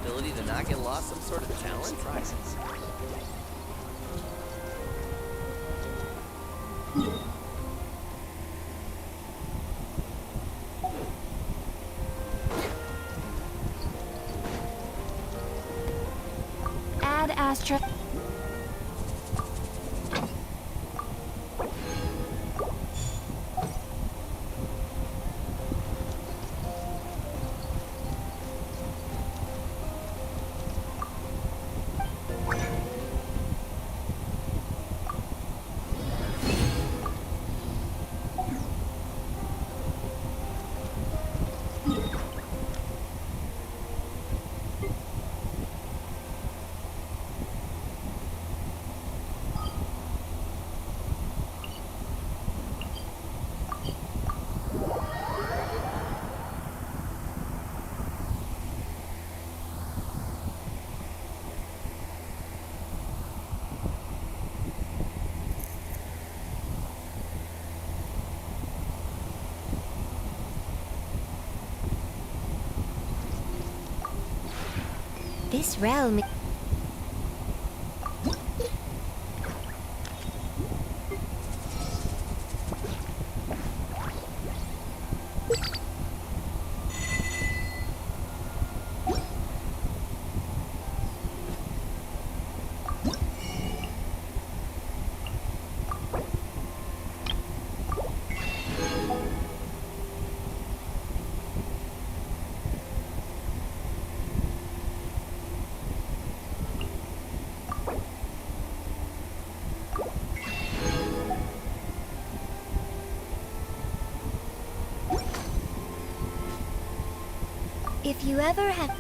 possibility to not get lost some sort of talent? Surprises. Add Astra. This realm. If you ever have...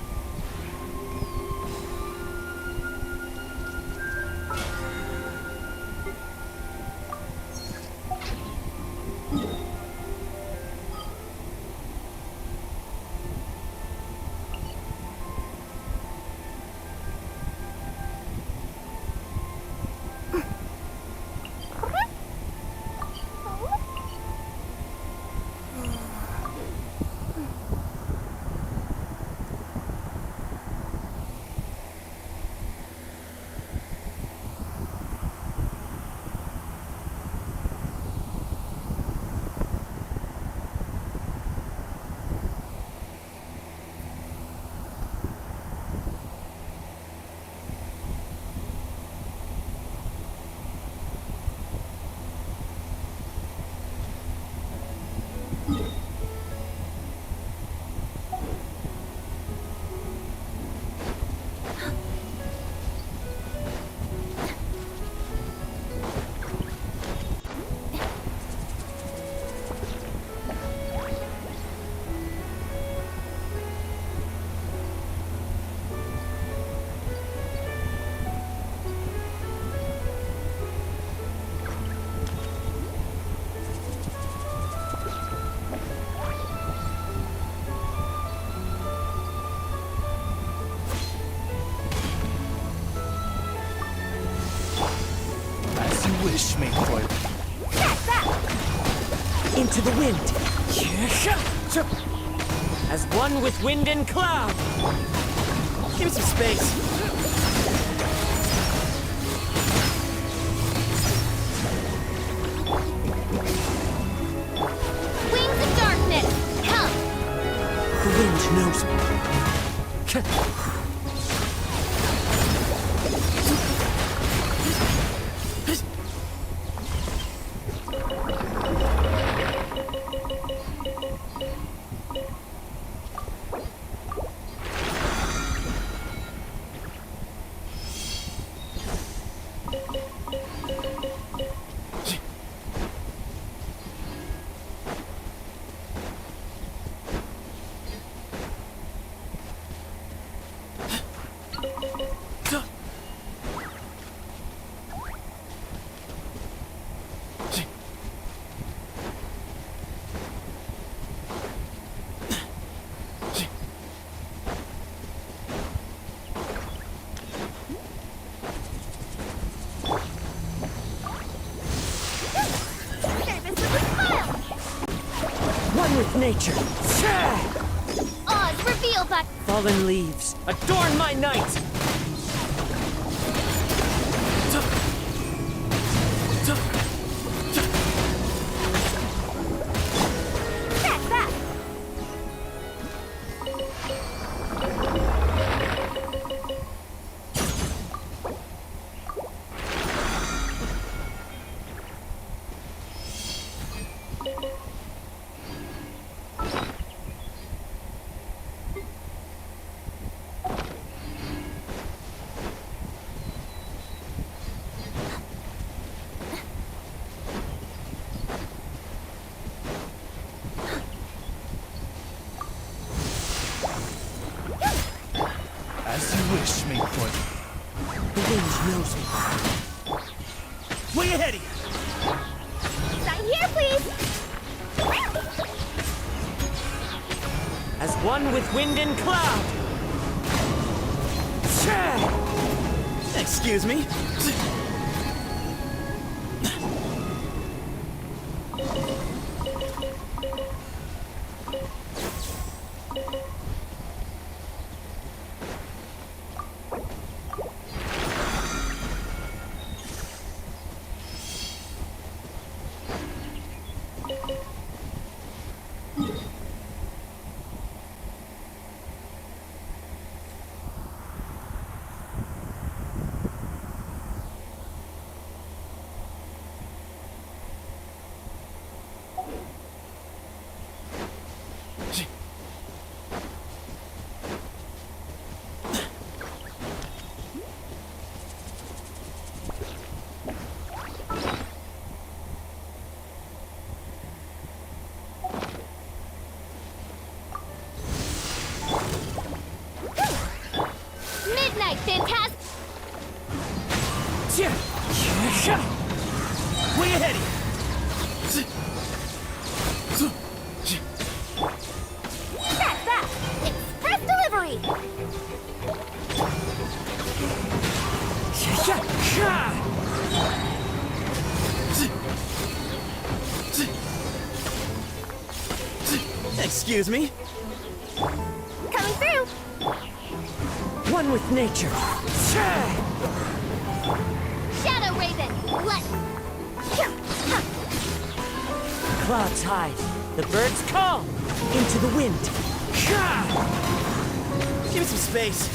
Wish me for it. Into the wind. As one with wind and cloud. Give me some space. Wings of darkness! Help! The wind knows me. One with nature. Oz, reveal feel but Fallen leaves, adorn my night! back, back. As you wish, Maidfoot. The wind knows me. Way ahead of you! Sign here, please. As one with wind and cloud! Shah! Excuse me? Midnight, fantastic. Way ahead of Back, back. Express delivery. you! Excuse me? Coming through. One with nature! Shah! Shadow Raven. Let. Clouds hide, the birds call into the wind. Give me some space.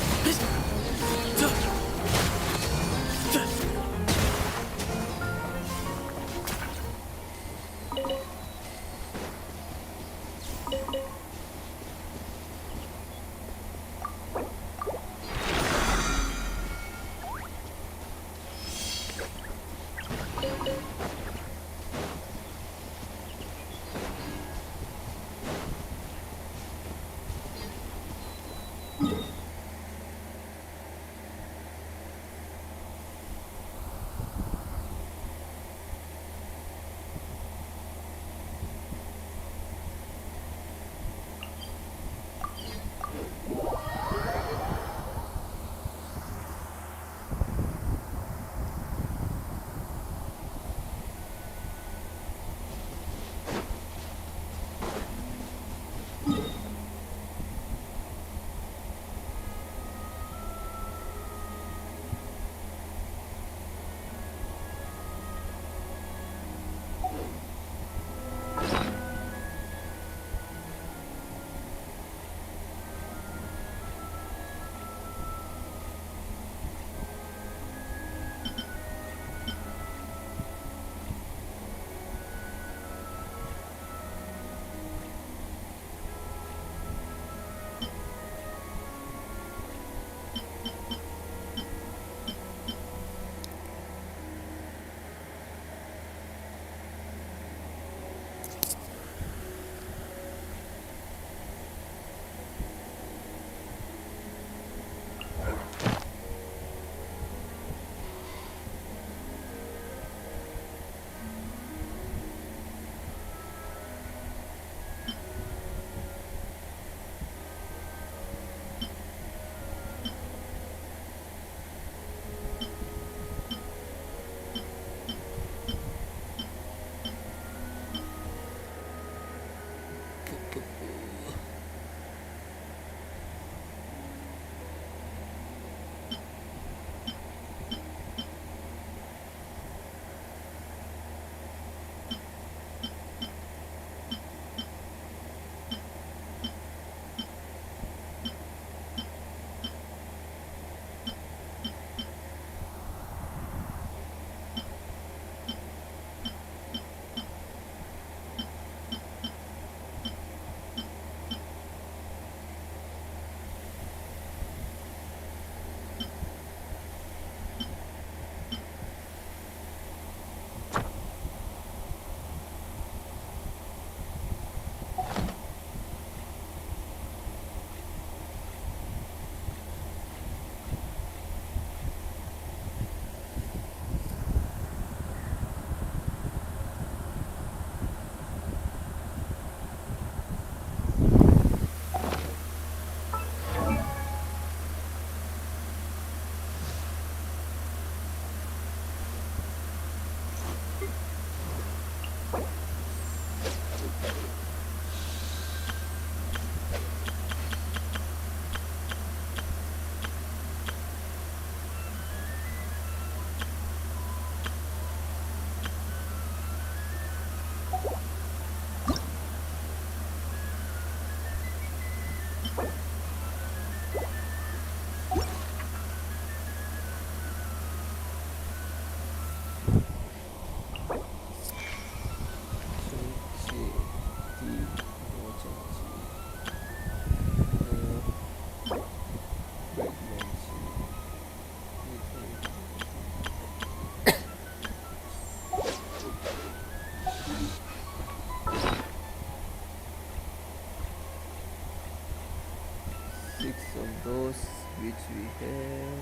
there.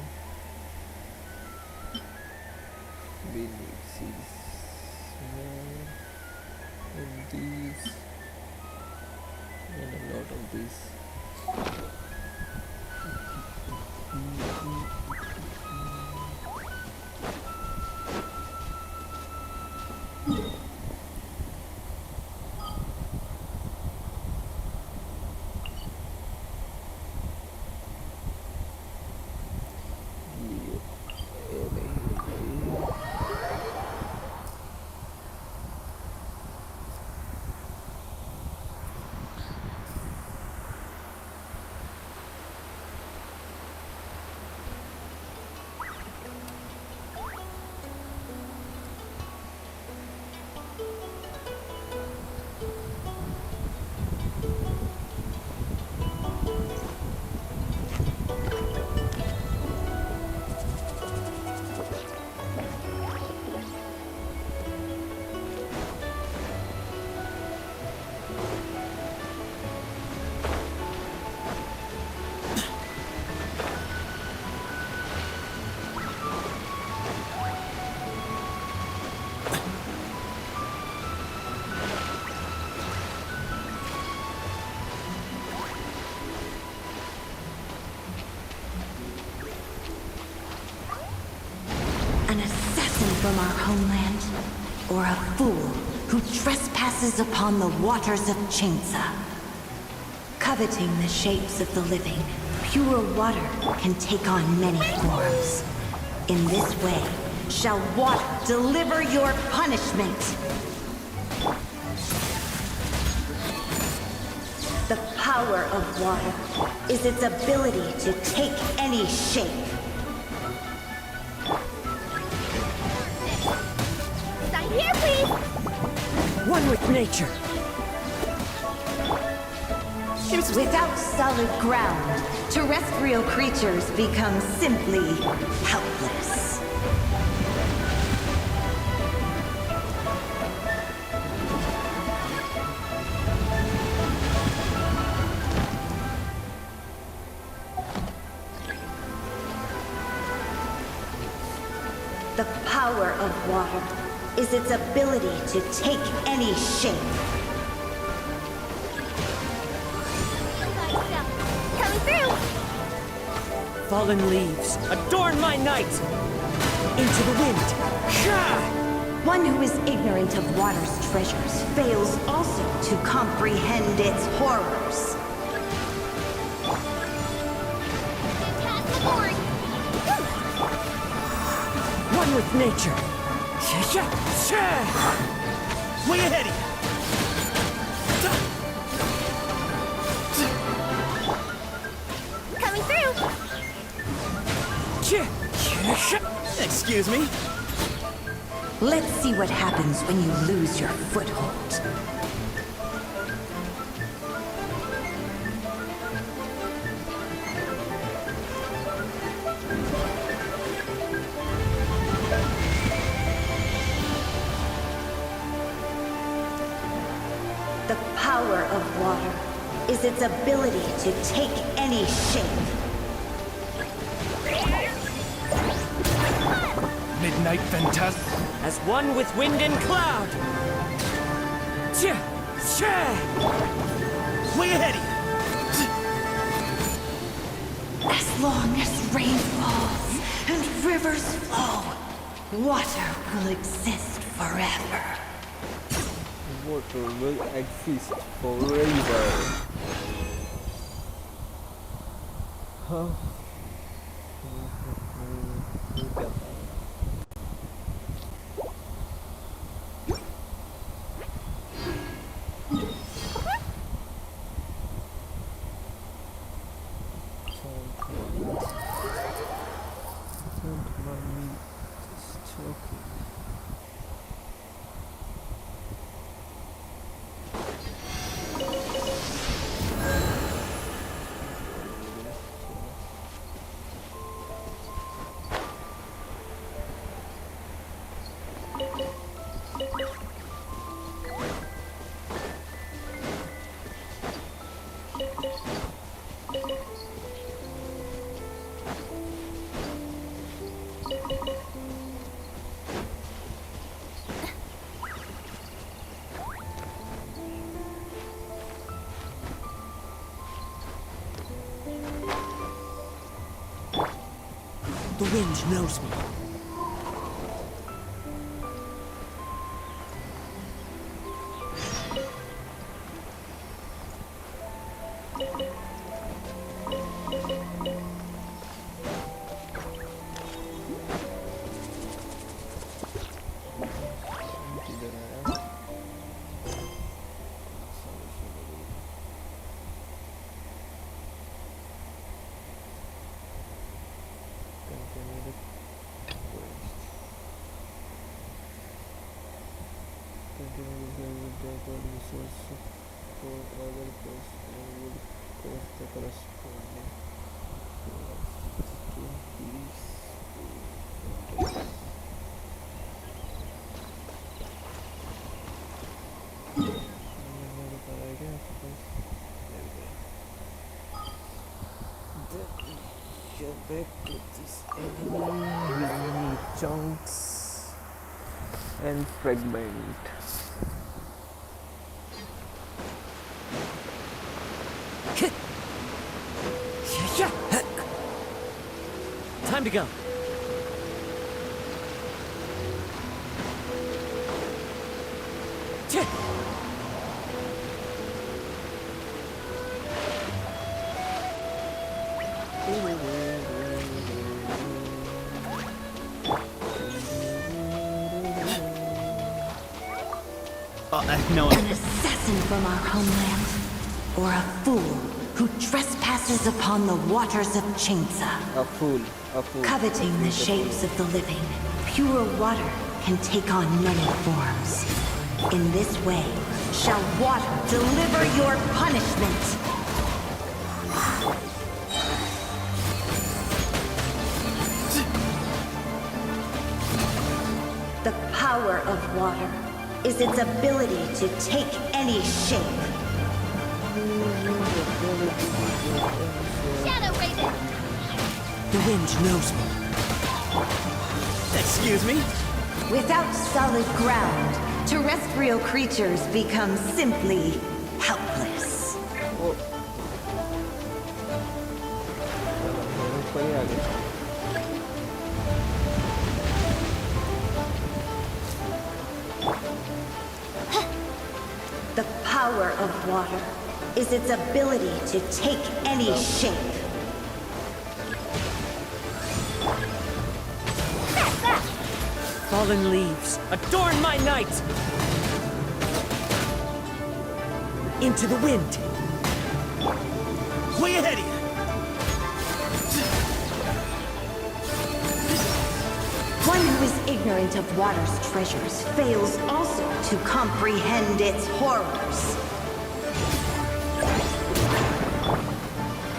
We need seeds and these and a lot of these. An assassin from our homeland, or a fool who trespasses upon the waters of Chainsa. Coveting the shapes of the living, pure water can take on many forms. In this way, shall water deliver your punishment. The power of water is its ability to take any shape. Sign here, please! One with nature. Without solid ground, terrestrial creatures become simply helpless. The power of water is its ability to take any shape. Coming through! Fallen leaves, adorn my night! Into the wind! Sha! One who is ignorant of water's treasures fails also to comprehend its horrors. Phantasmagory! One with nature! Sha! Sha! Way ahead of you! Coming through! Sha! Sha! Excuse me? Let's see what happens when you lose your foothold. The power of water is its ability to take any shape. Midnight Phantasm. As one with wind and cloud! Sha! Sha! Way ahead of you! As long as rain falls and rivers flow, water will exist forever. Water will exist forever. Huh? The wind knows me. Back to this enemy, we need chunks and fragment. Time to go. No. An assassin from our homeland, or a fool who trespasses upon the waters of Chainsa. A fool, a fool. Coveting the shapes of the living, pure water can take on many forms. In this way, shall water deliver your punishment. The power of water is its ability to take any shape. Shadow Raven! The wind knows me. Excuse me? Without solid ground, terrestrial creatures become simply helpless. The power of water is its ability to take any shape. Fallen leaves, adorn my night! Into the wind! Way ahead of you! One who is ignorant of water's treasures fails also to comprehend its horrors.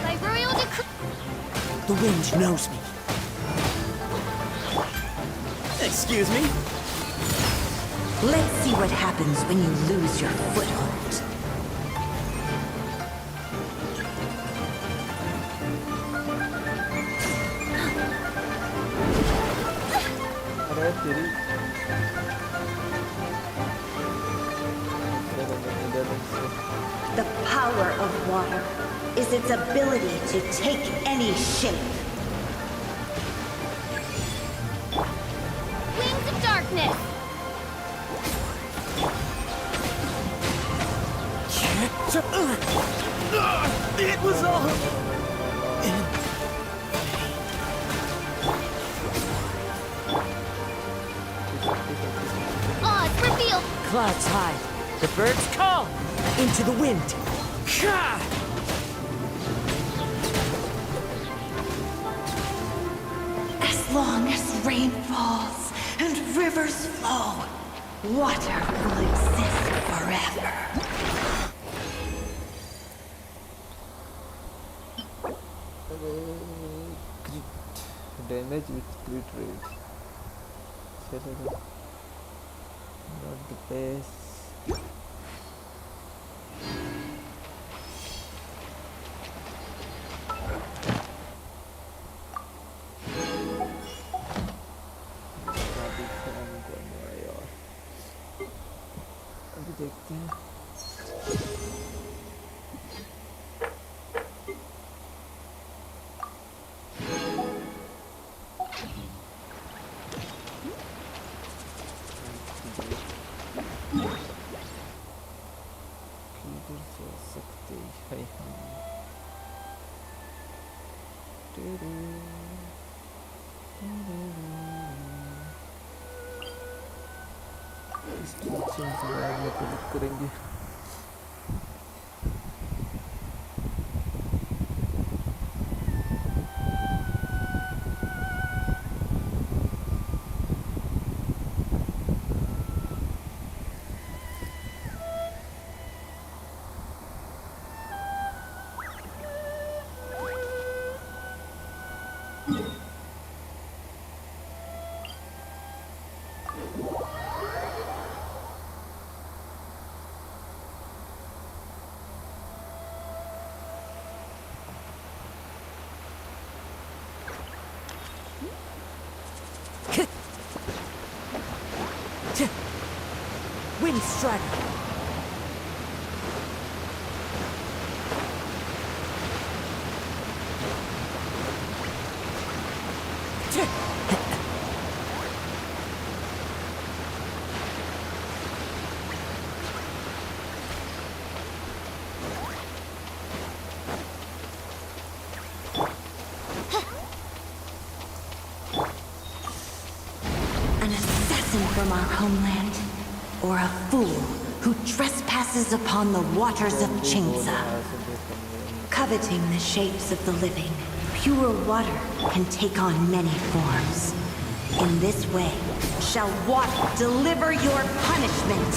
By royal decree. The wind knows me. Excuse me? Let's see what happens when you lose your foothold. The power of water is its ability to take any shape. Wings of darkness! It was all... Odds revealed! Clouds high. The birds call. Into the wind. Ka! As long as rain falls and rivers flow, water will exist forever. Damage with crit rates. Not the best. अभी देखते हैं इसकी change बाद में click करेंगे. Wind strider. An assassin from our homeland, or a fool who trespasses upon the waters of Chingsa. Coveting the shapes of the living, pure water can take on many forms. In this way, shall water deliver your punishment.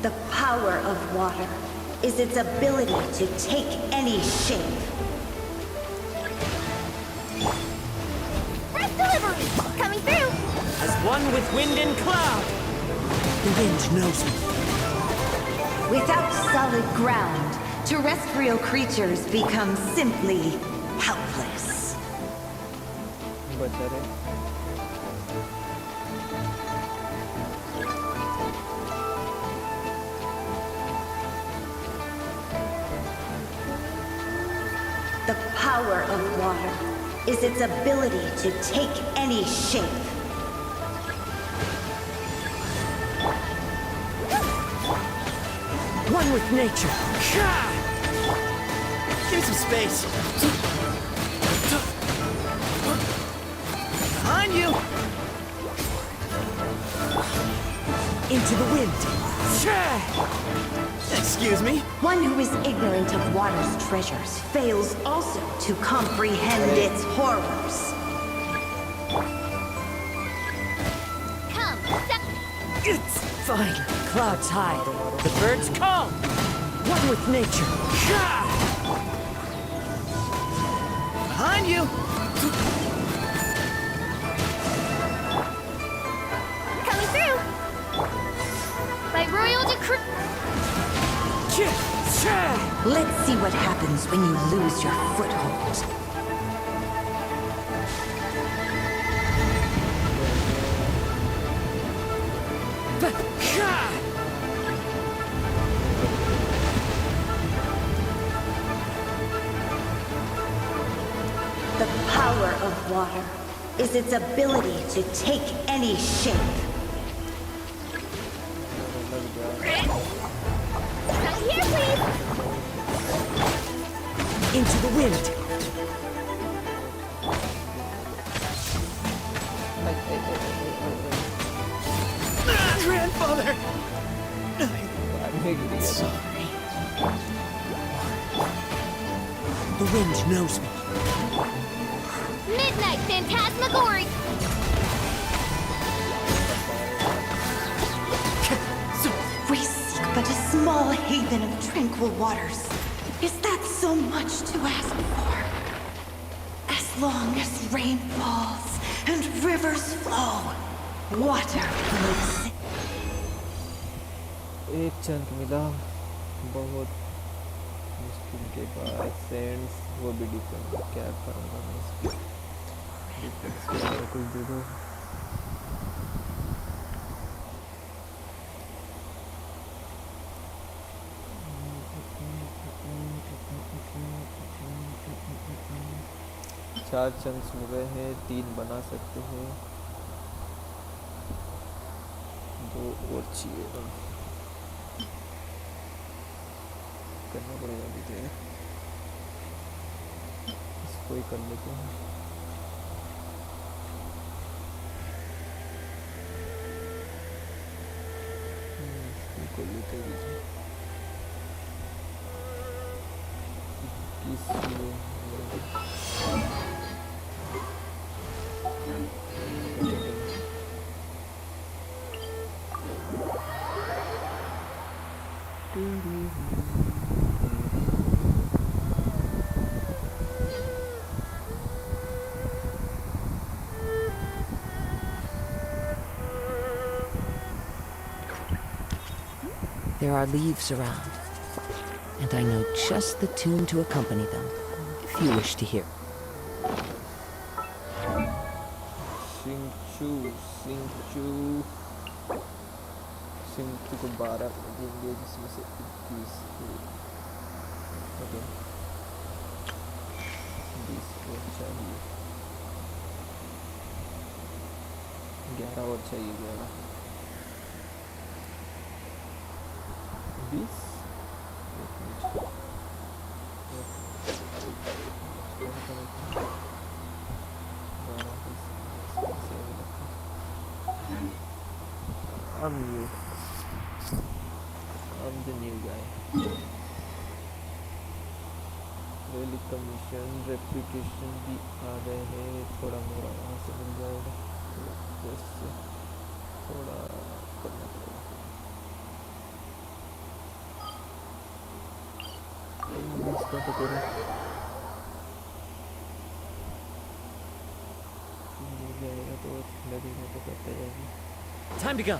The power of water is its ability to take any shape. First delivery! Coming through! As one with wind and cloud. The wind knows me. Without solid ground, terrestrial creatures become simply helpless. बचा रहे. The power of water is its ability to take any shape. One with nature. Give me some space. Behind you. Into the wind. Excuse me. One who is ignorant of water's treasures fails also to comprehend its horrors. Come, step. It's fine. Clouds high. The birds calm. One with nature. Behind you. Coming through! By royal decree. Let's see what happens when you lose your foothold. The power of water is its ability to take any shape. Right here, please! Into the wind. Grandfather. Sorry. The wind knows me. Midnight Phantasmagory! We seek but a small haven of tranquil waters. Is that so much to ask for? As long as rain falls and rivers flow, water flows. एक chunk मिला बहुत मुश्किल के बाद sends वो भी different क्या करूँगा मैं इसको डिफरेंस कुछ दे दो. चार चंक्स मिले हैं, 3 बना सकते हैं, 2 और चाहिए. करना पड़ेगा अभी तो इसको ही कर लेते हैं. खोल लेते हैं बीच में। There are leaves around, and I know just the tune to accompany them, if you wish to hear. सिंचू को 12 देंगे जिसमें से 21 ओके 20 और चाहिए 11 और चाहिए 20 I'm new. I'm the new guy. Daily commission, reputation भी आ गए हैं, थोड़ा मोड़ा वहाँ से मिल जाएगा, तो थोड़ा करना पड़ेगा। इसका तो करो मिल जाएगा तो लगेगा तो करते जाएगी। Time to go.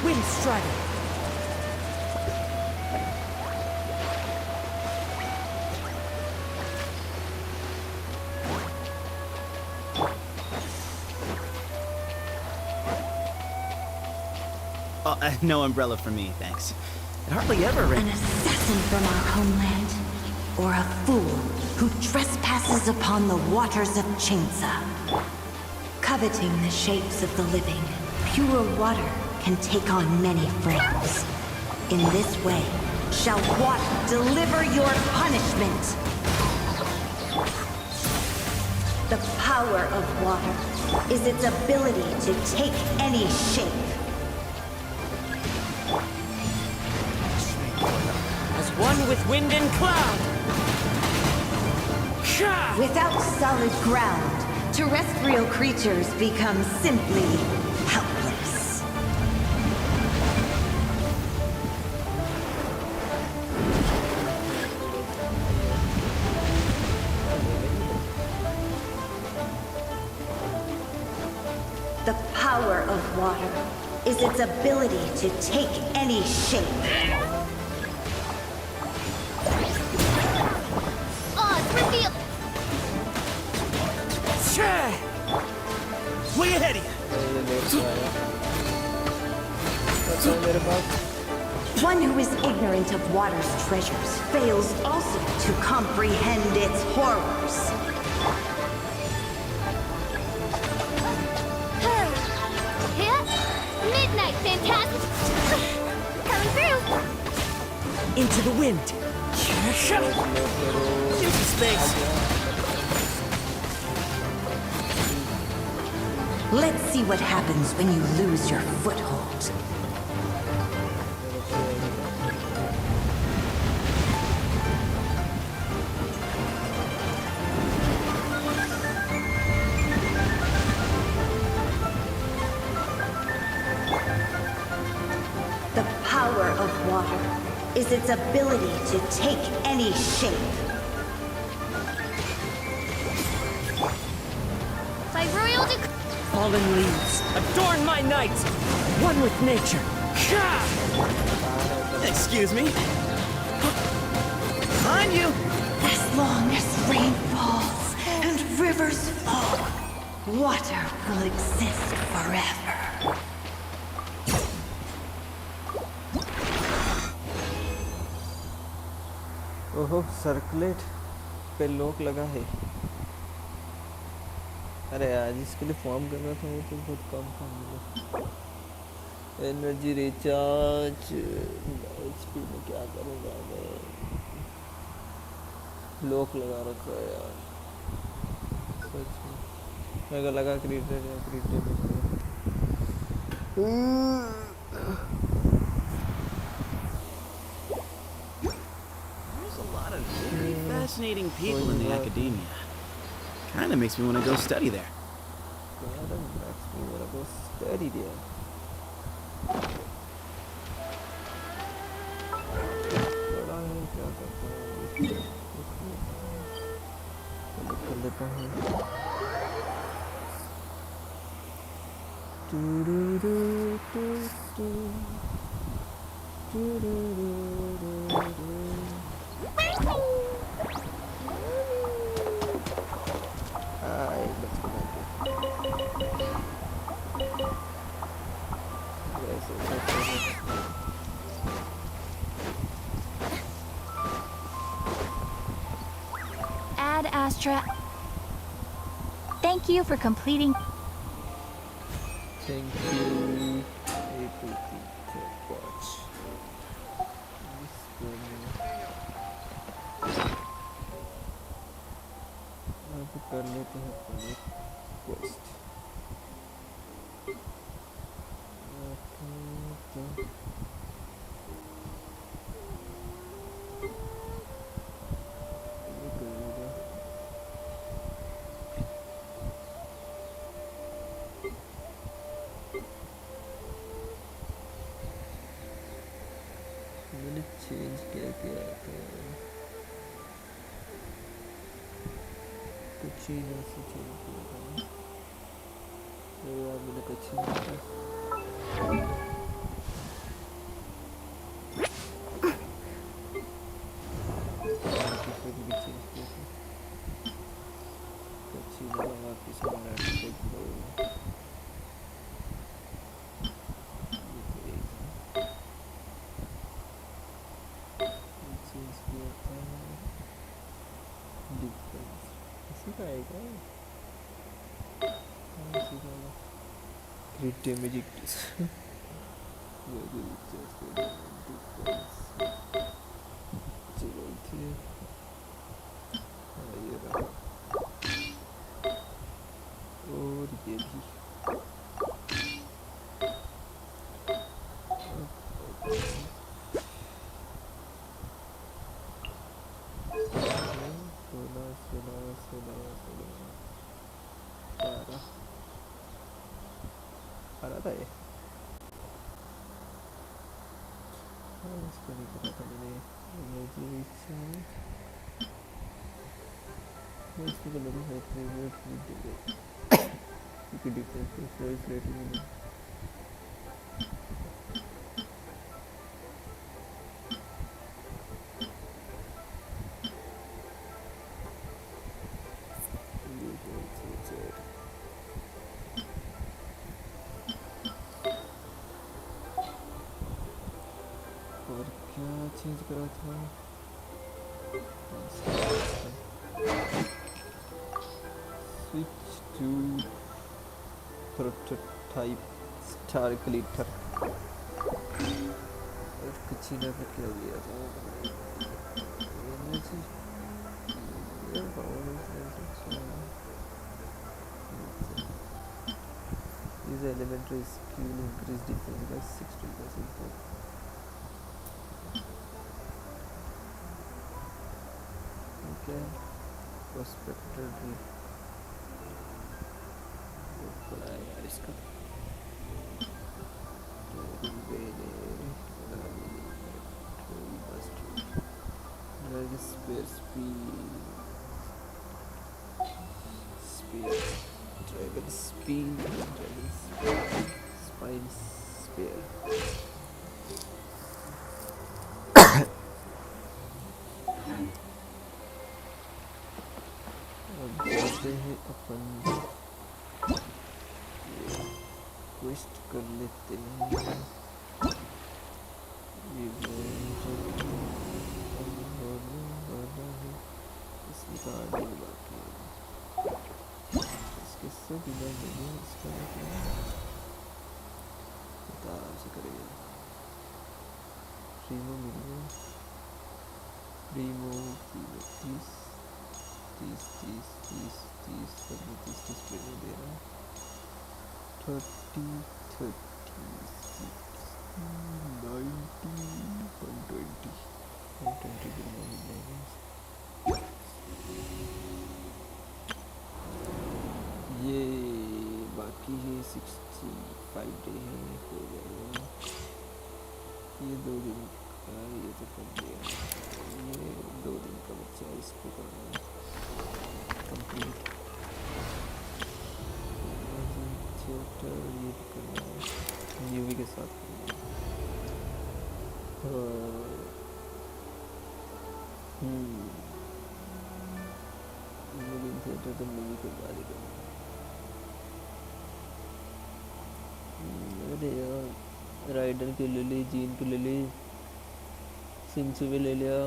Wind strider. No umbrella for me, thanks. It hardly ever An rains. assassin from our homeland, or a fool who trespasses upon the waters of Chainsa. Coveting the shapes of the living, pure water can take on many forms. In this way, shall water deliver your punishment. The power of water is its ability to take any shape. As one with wind and cloud. Without solid ground, terrestrial creatures become simply helpless. The power of water is its ability to take any shape. Odds revealed. Way ahead of you. One who is ignorant of water's treasures fails also to comprehend its horrors. Hit. Midnight Phantasm. Coming through. Into the wind. Into space. Let's see what happens when you lose your foothold. The power of water is its ability to take any shape. By royal decree. Fallen leaves, adorn my night. One with nature. Excuse me. Behind you. As long as rain falls and rivers flow, water will exist forever. ओहो circulate पे lock लगा है। अरे यार जिसके लिए form करना था वो तो बहुत कम था मुझे। एनर्जी रिचार्ज एचपी में क्या करूँगा मैं। लोक लगा रखा है यार सच में मेरे को लगा क्रिएटर या creator There's a lot of very fascinating people in the academia. Kinda makes me want to go study there. God, makes me wanna go study there. बड़ा है क्या करता है कर लेता हूँ Ad Astra. Thank you for completing. Thank you. A2P watch. अब कर लेते हैं अपनी quest. मैंने चेंज क्या किया था कुछ ही नहीं से चेंज किया था तो यार मैंने कुछ ही नहीं किया फिर भी चेंज किया था कुछ ही नहीं वापस मैंने देख लो Crit damage increase. चलो ठीक ये रहा और ये भी आ रहा था ये इसको नहीं पता था मैंने इसको कर लेता हूँ क्योंकि डिफरेंस वॉइस रेटिंग में और क्या चेंज करा था switch to prototype star glitter और कुछ ही ना क्या दिया था This elementary skill increase defense by 60%. Okay, prospector बड़ा है यार इसका Drag spear dragon speed spine spear अब जाते हैं अपन क्वेस्ट कर लेते हैं इसमें तो आगे बाकी इसके सब इधर नहीं इसका आराम से करेगा प्रीमो मिल गया प्रीमो प्लीज 30 सब में 30 प्रीमियम दे रहा है 30 36 90 120 120 दिन में मिल जाएंगे ये बाकी है 65 डे है हो जाएगा ये 2 दिन का ये तो कर दिया ये 2 दिन का बच्चा है इसको करना है कंप्लीट थिएटर ये भी करना है न्यूवी के साथ करना है मूवी थिएटर तो मूवी के बाद ही करना है अरे यार राइडर की ले ली जीन की ले ली सिंसू भी ले लिया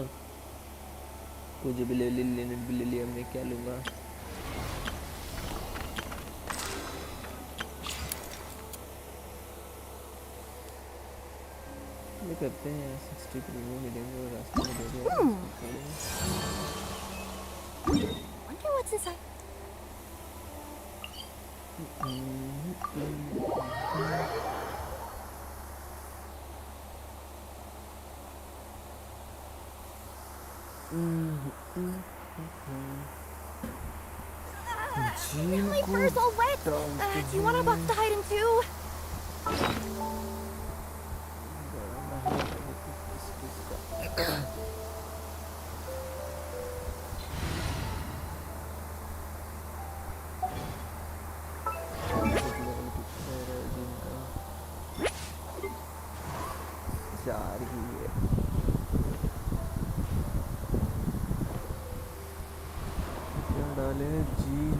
कुछ भी ले ली लेनेट भी ले लिया मैं क्या लूँगा ये करते हैं 60 प्रीमियम मिलेंगे और रास्ते में दे दिया Wonder what's inside. My fur's all wet. Do you want a box to hide in too? चार ही है क्या डाले gene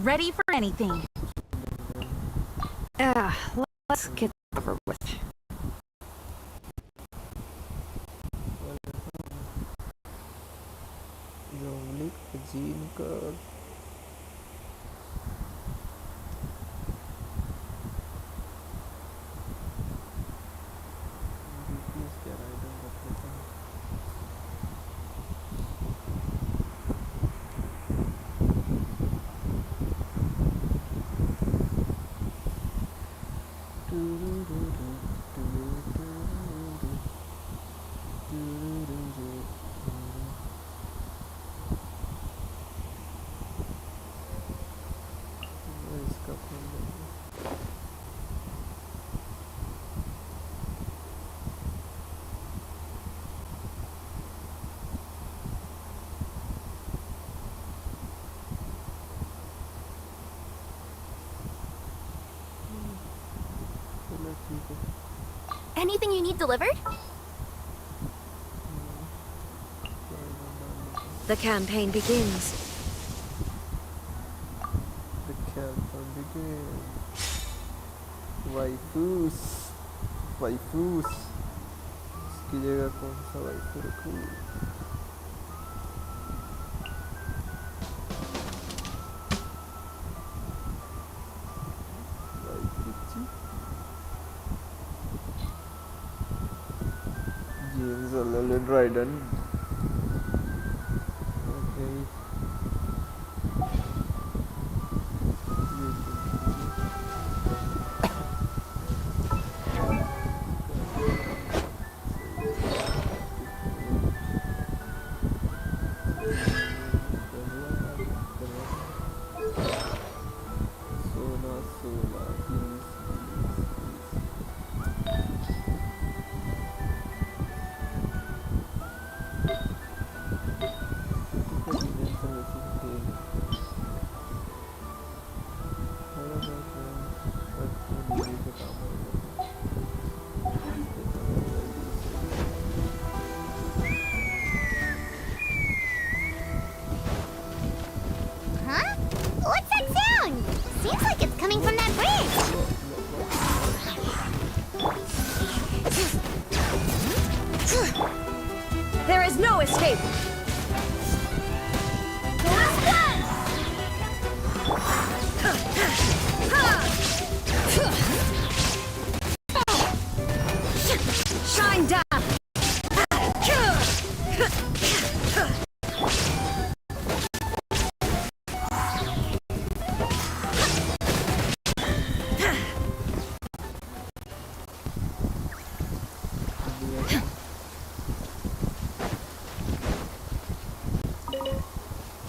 Ready for anything. Let's get over with. Gene का Anything you need delivered? The campaign begins. The campaign begins. Waifus. Waifus. इसकी जगह कौन सा waifu रखूँ? James Allen Dryden. Okay.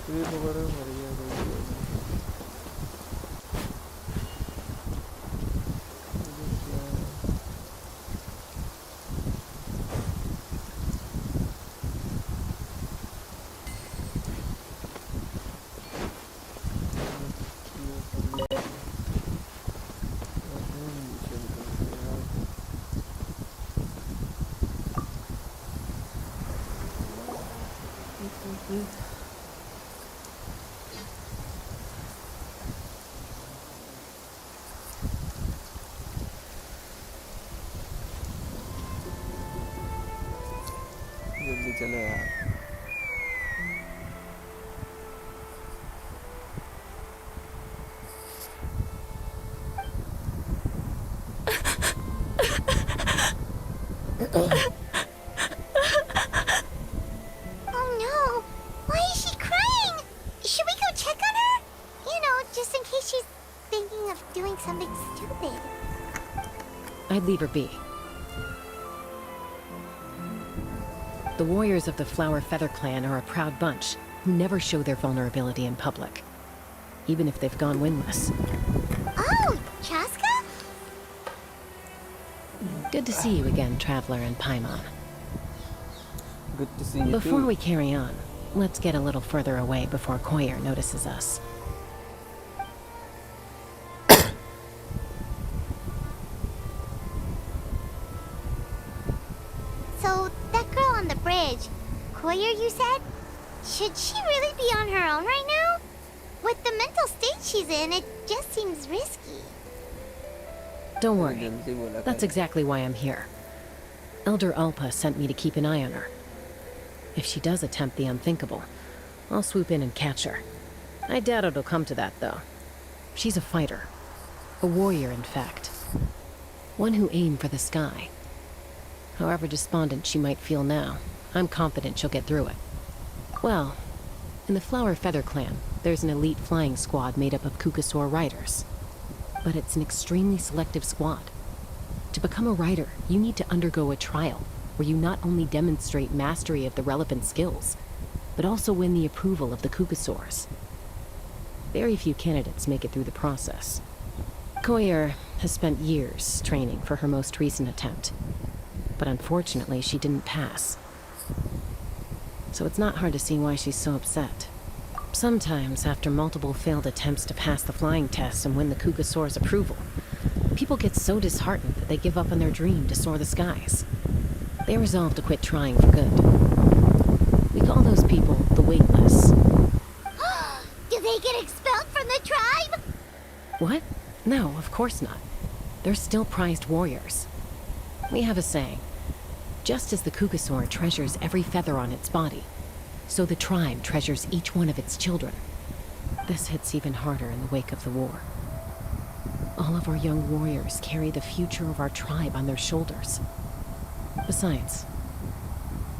Itu baru Maria dari जल्दी चले यार Oh no! Why is she crying? Should we go check on her? You know, just in case she's thinking of doing something stupid. I'd leave her be. The warriors of the Flower Feather clan are a proud bunch who never show their vulnerability in public, even if they've gone wingless. Oh, Chaska? Good to see you again, Traveler and Paimon. good to see you Before too. we carry on, let's get a little further away before Koyer notices us. So, that girl on the bridge, Koyer, you said? Should she really be on her own right now? With the mental state she's in, it just seems risky. Don't worry, जल्दी बोला that's कर। exactly why I'm here. Elder Alpa sent me to keep an eye on her. If she does attempt the unthinkable, I'll swoop in and catch her. I doubt it'll come to that, though. She's a fighter. A warrior, in fact. One who aimed for the sky. However despondent she might feel now, I'm confident she'll get through it. Well, in the Flower Feather clan, there's an elite flying squad made up of Kukasaur riders. But it's an extremely selective squad. To become a rider, you need to undergo a trial, where you not only demonstrate mastery of the relevant skills, but also win the approval of the Kukasaurs. Very few candidates make it through the process. Koyer has spent years training for her most recent attempt, but unfortunately she didn't pass. So it's not hard to see why she's so upset. Sometimes, after multiple failed attempts to pass the flying test and win the Kukasaur's approval, people get so disheartened that they give up on their dream to soar the skies. They resolve to quit trying for good. We call those people the weightless. Do they get expelled from the tribe? What? No, of course not. They're still prized warriors. We have a saying. Just as the Kukasaur treasures every feather on its body, so the tribe treasures each one of its children. This hits even harder in the wake of the war. All of our young warriors carry the future of our tribe on their shoulders. Besides,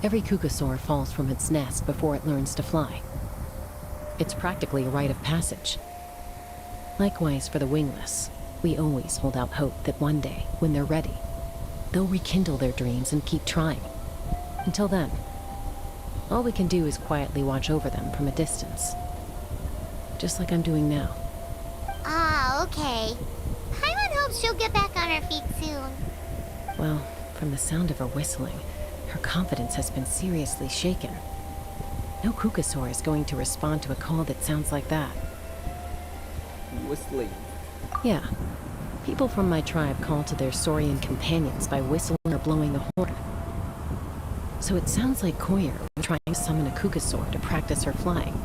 every Kukasaur falls from its nest before it learns to fly. It's practically a rite of passage. Likewise for the wingless, we always hold out hope that one day, when they're ready, they'll rekindle their dreams and keep trying. Until then, all we can do is quietly watch over them from a distance. Just like I'm doing now. Ah, okay. Paimon hopes she'll get back on her feet soon. Well, from the sound of her whistling, her confidence has been seriously shaken. No Kukasaur is going to respond to a call that sounds like that. Whistling. Yeah. People from my tribe call to their Saurian companions by whistling or blowing a horn. So it sounds like Koyer was trying to summon a Kukasaur to practice her flying.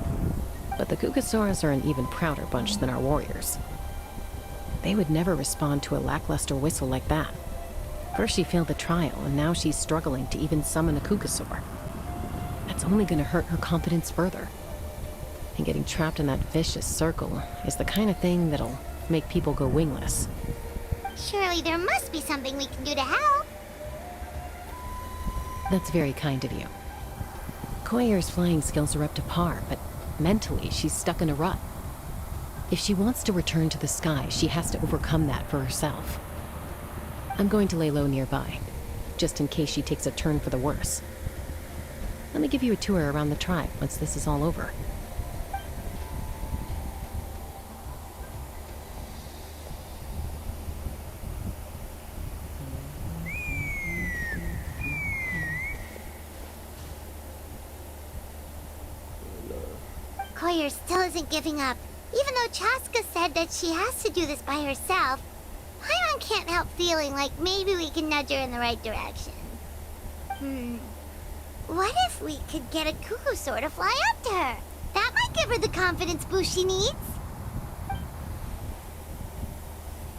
But the Kukasaurs are an even prouder bunch than our warriors. They would never respond to a lackluster whistle like that. First she failed the trial, and now she's struggling to even summon a Kukasaur. That's only gonna hurt her confidence further. And getting trapped in that vicious circle is the kind of thing that'll make people go wingless. Surely there must be something we can do to help. That's very kind of you. Koyer's flying skills are up to par, but mentally she's stuck in a rut. If she wants to return to the sky, she has to overcome that for herself. I'm going to lay low nearby, just in case she takes a turn for the worse. Let me give you a tour around the tribe once this is all over. Koyer still isn't giving up. Even though Chaska said that she has to do this by herself, Paimon can't help feeling like maybe we can nudge her in the right direction. What if we could get a cuckoo to fly up to her? That might give her the confidence boost she needs.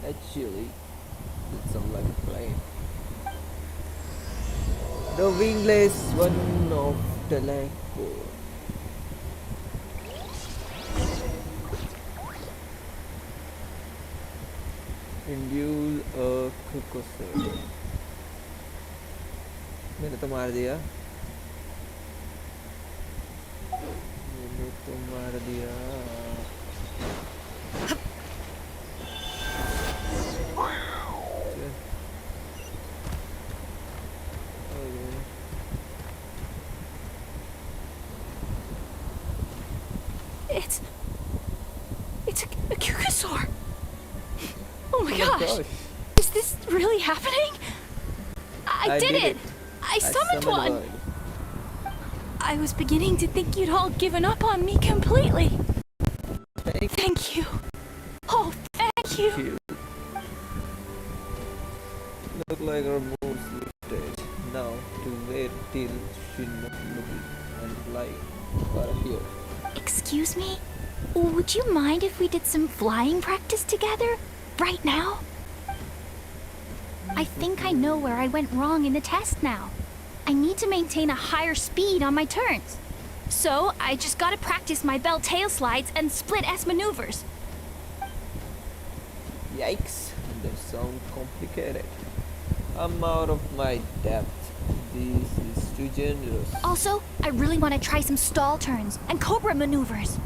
Actually, it sounds like a plane. The wingless one of the Langford. Induce a cuckoo. मैंने तो मार दिया It's a Kukasaur. Oh my gosh. gosh. Is this really happening? I did it. I summoned one. I was beginning to think you'd all given up on me completely. Thank you. Oh, thank you. Look like our moves lifted. Now to wait till Shinobi and fly for here. Excuse me? Would you mind if we did some flying practice together? Right now? I think I know where I went wrong in the test now. I need to maintain a higher speed on my turns. So, I just gotta practice my bell tail slides and split S maneuvers. Yikes, that sounds complicated. I'm out of my depth. This is too generous. Also, I really want to try some stall turns and cobra maneuvers.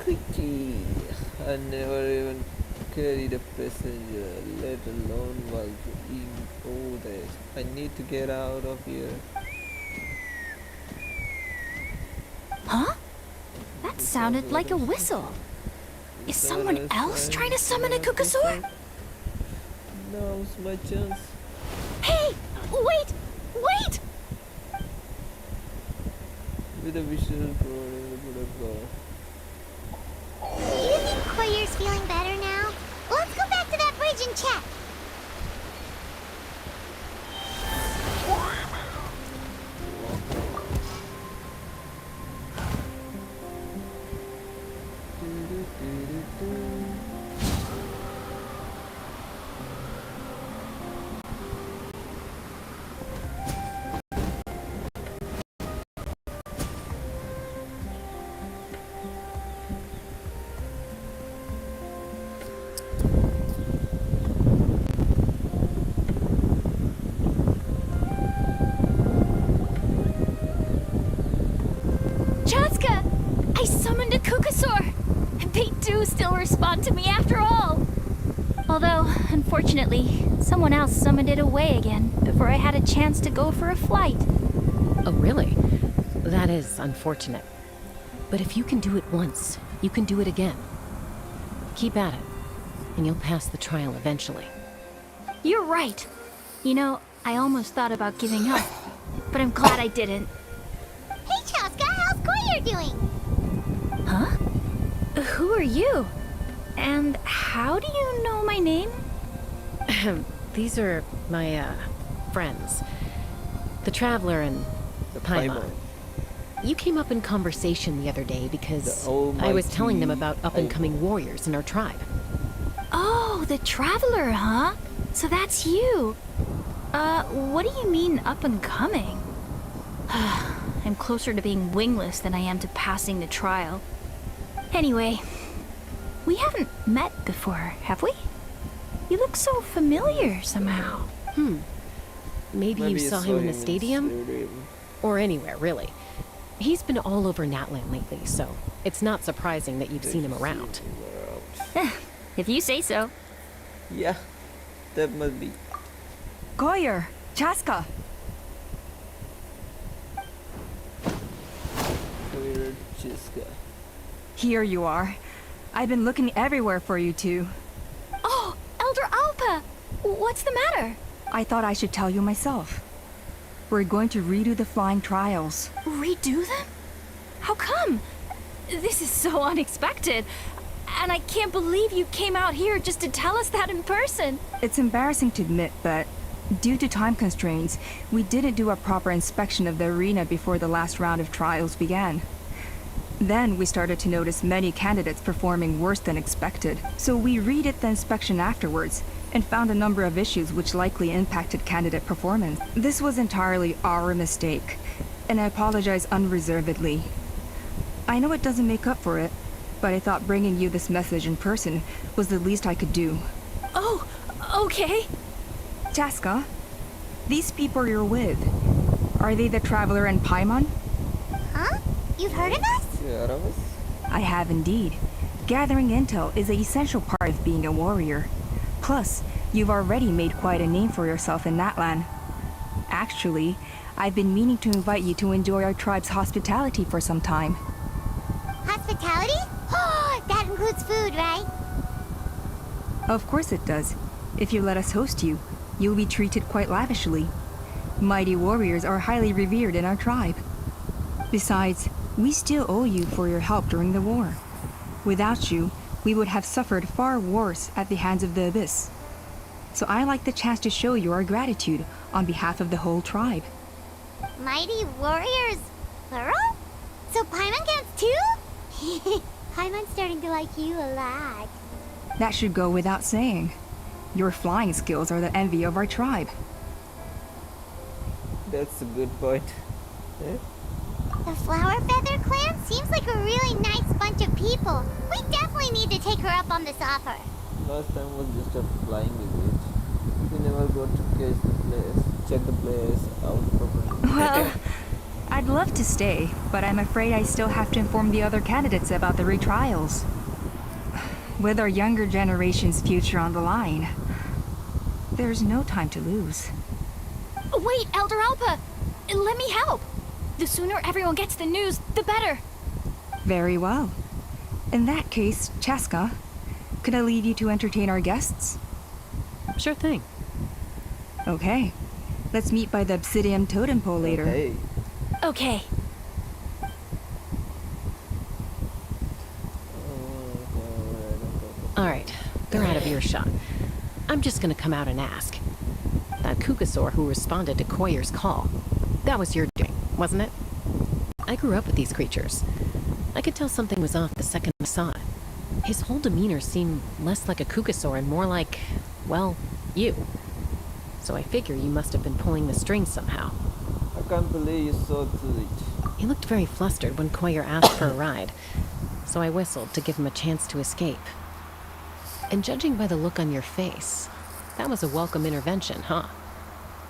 Quickie. I never even carried a passenger, let alone was in all that. I need to get out of here. Huh? That sounded like a whistle. Is someone else trying to summon a Kukasaur? Now's my chance. Hey! Wait! Wait! With a visual drawing, the Buddha. Do you think Koyer's feeling better now? Let's go back to that bridge and check. I summoned a Kukasaur! They do still respond to me after all! Although, unfortunately, someone else summoned it away again before I had a chance to go for a flight. Oh, really? That is unfortunate. But if you can do it once, you can do it again. Keep at it, and you'll pass the trial eventually. You're right. You know, I almost thought about giving up, but I'm glad I didn't. Hey, Chaska, how's Koyer doing? Huh? Who are you? And how do you know my name? These are my, friends. The Traveler and The Paimon. You came up in conversation the other day because I was telling them about up-and-coming warriors in our tribe. Oh, the Traveler, huh? So that's you. What do you mean up-and-coming? I'm closer to being wingless than I am to passing the trial. Anyway, we haven't met before, have we? You look so familiar somehow. Maybe you saw him in a stadium? Or anywhere, really. He's been all over Natlan lately, so it's not surprising that you've seen him around. If you say so. Yeah, that must be. Koyer, Chaska. Weird Chiska. Here you are. I've been looking everywhere for you two. Oh, Elder Alpa! What's the matter? I thought I should tell you myself. We're going to redo the flying trials. Redo them? How come? This is so unexpected. And I can't believe you came out here just to tell us that in person. It's embarrassing to admit, but due to time constraints, we didn't do a proper inspection of the arena before the last round of trials began. Then we started to notice many candidates performing worse than expected. So we redid the inspection afterwards and found a number of issues which likely impacted candidate performance. This was entirely our mistake, and I apologize unreservedly. I know it doesn't make up for it, but I thought bringing you this message in person was the least I could do. Oh, okay. Chaska, these people you're with, are they the Traveler and Paimon? Huh? You've heard of us? I have indeed. Gathering intel is an essential part of being a warrior. Plus, you've already made quite a name for yourself in Natlan. Actually, I've been meaning to invite you to enjoy our tribe's hospitality for some time. Hospitality? That includes food, right? Of course it does. If you let us host you, you'll be treated quite lavishly. Mighty warriors are highly revered in our tribe. Besides, we still owe you for your help during the war. Without you, we would have suffered far worse at the hands of the Abyss. So I like the chance to show you our gratitude on behalf of the whole tribe. Mighty warriors, plural? So Paimon counts too? Paimon's starting to like you a lot. That should go without saying. Your flying skills are the envy of our tribe. That's a good point. Eh? The Flower Feather clan seems like a really nice bunch of people. We definitely need to take her up on this offer. Last time was just a flying visit. We never got to check the place out properly. Well, I'd love to stay, but I'm afraid I still have to inform the other candidates about the retrials. With our younger generation's future on the line, there's no time to lose. Wait, Elder Alpa! Let me help! The sooner everyone gets the news, the better. Very well. In that case, Chaska, could I leave you to entertain our guests? Sure thing. Okay. Let's meet by the Obsidian Totem Pole later. Hey. Okay. Alright, they're out of earshot. I'm just gonna come out and ask. That Kukasaur who responded to Koyer's call, that was your doing, wasn't it? I grew up with these creatures. I could tell something was off the second I saw it. His whole demeanor seemed less like a Kukasaur and more like, well, you. So I figure you must have been pulling the strings somehow. I can't believe you saw through it. He looked very flustered when Koyer asked for a ride, so I whistled to give him a chance to escape. And judging by the look on your face, that was a welcome intervention, huh?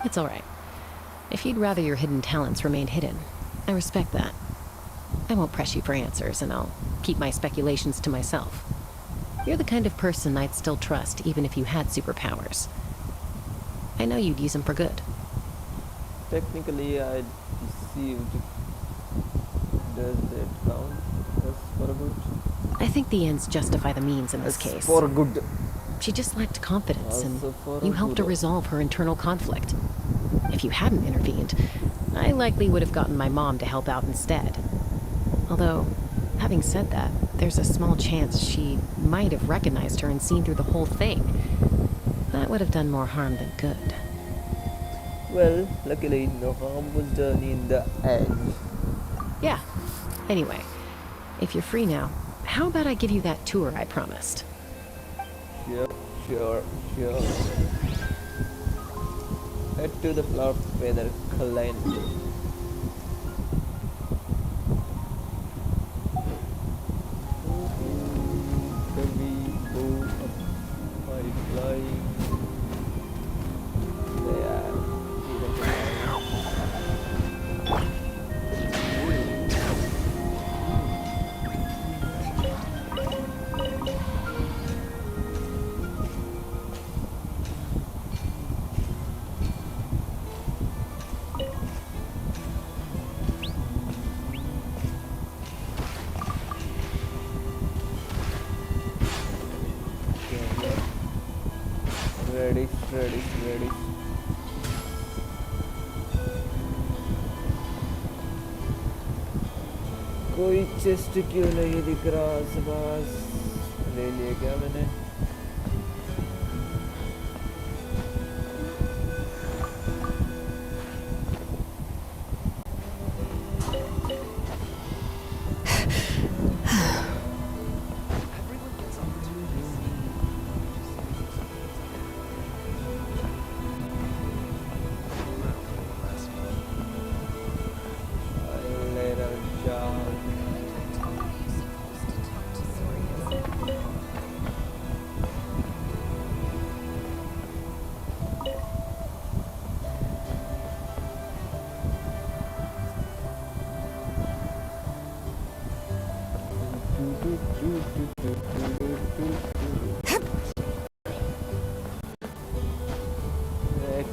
It's all right. If you'd rather your hidden talents remained hidden, I respect that. I won't press you for answers, and I'll keep my speculations to myself. You're the kind of person I'd still trust even if you had superpowers. I know you'd use them for good. Technically, I deceived. Does that count as for good? I think the ends justify the means in this case. For good. She just lacked confidence, and Also for you helped her good. resolve her internal conflict. If you hadn't intervened, I likely would have gotten my mom to help out instead. Although, having said that, there's a small chance she might have recognized her and seen through the whole thing. That would have done more harm than good. Well, luckily no harm was done in the end. Yeah. Anyway, if you're free now, how about I give you that tour I promised? Sure. Head to the Flower Feather clan. Can we go up by flying? There. Ready. कोई chest क्यों नहीं दिख रहा आसपास? ले लिया क्या मैंने?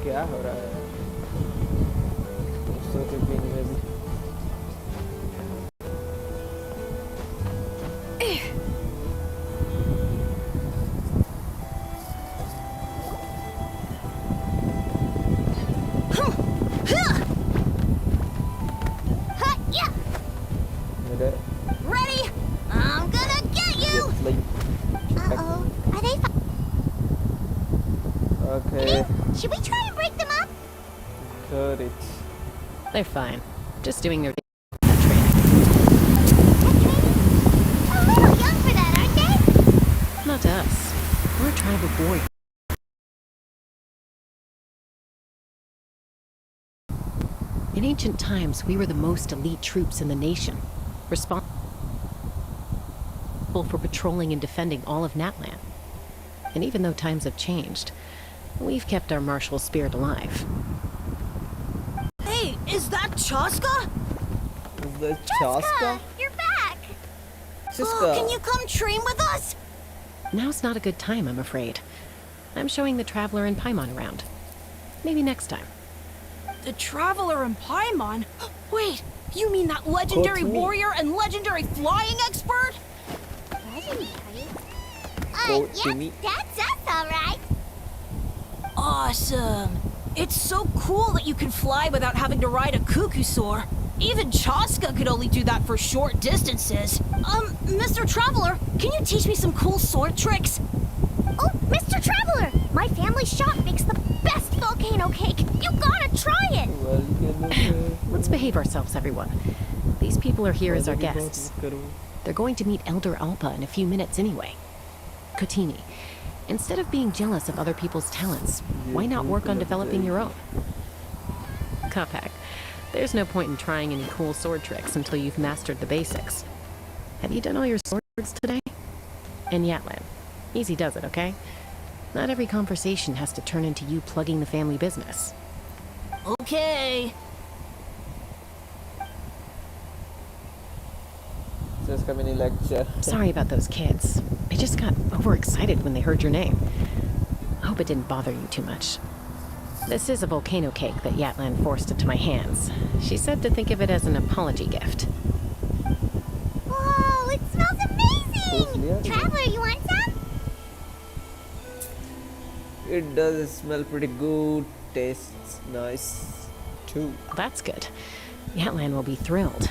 क्या हो रहा है दोस्तों के बीच में भी? Ready? I'm gonna get you! Uh-oh. Are they Okay. Should we try and break them up? Got it. They're fine. Just doing their That training? A little young for that, aren't they? not to us. We're a tribe of warriors. In ancient times, we were the most elite troops in the nation, responsible for patrolling and defending all of Natlan. And even though times have changed, we've kept our martial spirit alive. Hey, is that Chaska? Is that Chaska? You're back! Chaska. Can you come train with us? Now's not a good time, I'm afraid. I'm showing the Traveler and Paimon around. Maybe next time. The Traveler and Paimon? Wait, you mean that legendary Quote me. warrior and legendary flying expert? Quote to me. That's us, alright. Awesome. It's so cool that you can fly without having to ride a cuckoosaur. Even Chaska could only do that for short distances. Mr. Traveler, can you teach me some cool sword tricks? Oh, Mr. Traveler! My family shop makes the best volcano cake. You gotta try it! Let's behave ourselves, everyone. These people are here as our guests. They're going to meet Elder Alpa in a few minutes anyway. Kotini, instead of being jealous of other people's talents, why not work on developing your own? Kapak, there's no point in trying any cool sword tricks until you've mastered the basics. Have you done all your swords today? And Yatlan, easy does it, okay? Not every conversation has to turn into you plugging the family business. Okay. Just come in lecture. Sorry about those kids. They just got overexcited when they heard your name. I hope it didn't bother you too much. This is a volcano cake that Yatlan forced into my hands. She said to think of it as an apology gift. Whoa, it smells amazing! Traveler, you want some? It does smell pretty good. Tastes nice too. That's good. Yatlan will be thrilled.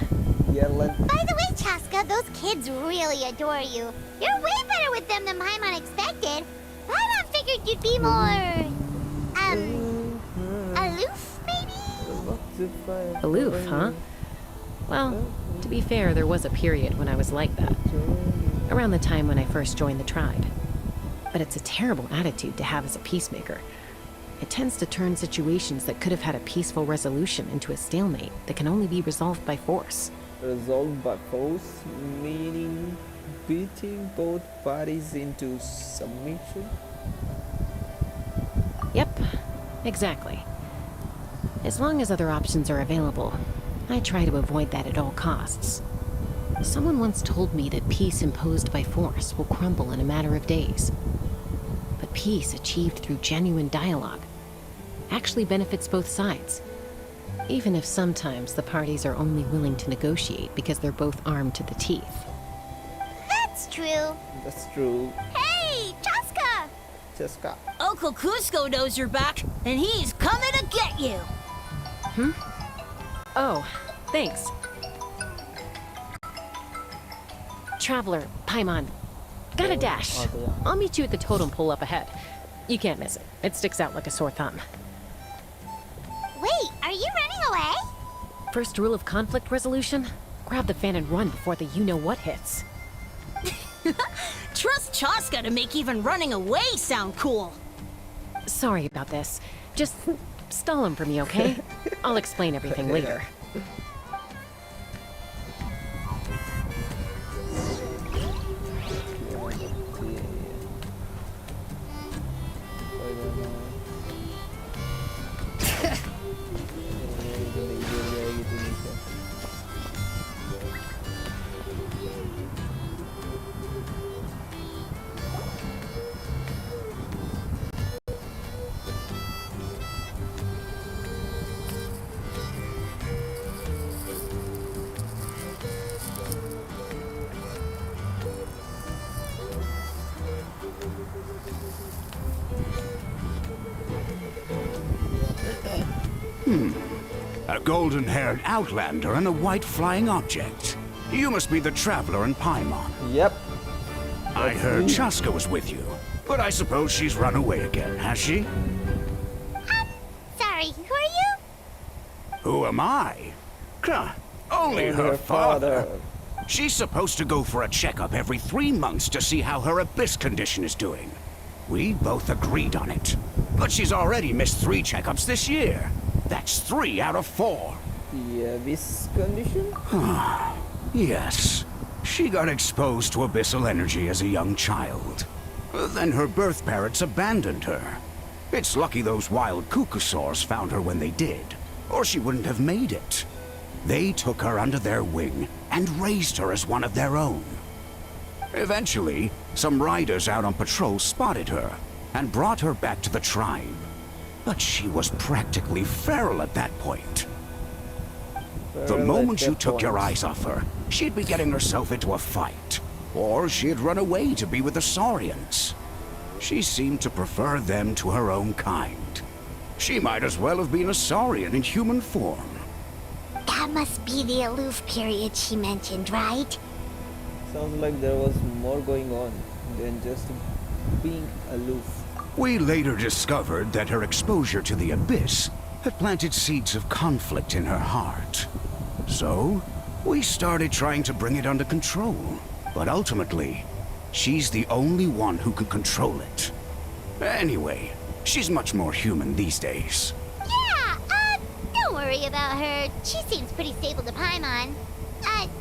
Yelling. By the way, Chaska, those kids really adore you. You're way better with them than Paimon expected. Paimon figured you'd be more... aloof, maybe? Aloof, huh? Well, to be fair, there was a period when I was like that. Around the time when I first joined the tribe. But it's a terrible attitude to have as a peacemaker. It tends to turn situations that could have had a peaceful resolution into a stalemate that can only be resolved by force. Resolved by force, meaning beating both parties into submission? Yep, exactly. As long as other options are available, I try to avoid that at all costs. Someone once told me that peace imposed by force will crumble in a matter of days. But peace achieved through genuine dialogue actually benefits both sides, even if sometimes the parties are only willing to negotiate because they're both armed to the teeth. That's true. That's true. Hey, Chaska! Chaska. Uncle Cusco knows you're back, and he's coming to get you. Oh, thanks. Traveler, Paimon. Got a dash. I'll meet you at the totem pole up ahead. You can't miss it. It sticks out like a sore thumb. Wait, are you running away? First rule of conflict resolution? Grab the fan and run before the you-know-what hits. Trust Chaska to make even running away sound cool. Sorry about this. Just stall him for me, okay? I'll explain everything later. A golden-haired outlander and a white flying object. You must be the traveler in Paimon. Yep. I heard Chaska was with you, but I suppose she's run away again, has she? Sorry, who are you? Who am I? Only her father. She's supposed to go for a checkup every 3 months to see how her abyss condition is doing. We both agreed on it. But she's already missed 3 checkups this year. That's 3 out of 4. The abyss condition? Yes. She got exposed to abyssal energy as a young child. Then her birth parents abandoned her. It's lucky those wild cuckoosaurs found her when they did, or she wouldn't have made it. They took her under their wing and raised her as one of their own. Eventually, some riders out on patrol spotted her and brought her back to the tribe. But she was practically feral at that point. The moment you took your eyes off her, she'd be getting herself into a fight. Or she'd run away to be with the Saurians. She seemed to prefer them to her own kind. She might as well have been a Saurian in human form. That must be the aloof period she mentioned, right? Sounds like there was more going on than just being aloof. We later discovered that her exposure to the abyss had planted seeds of conflict in her heart. So, we started trying to bring it under control. But ultimately, she's the only one who can control it. Anyway, she's much more human these days. Yeah, don't worry about her. She seems pretty stable to Paimon.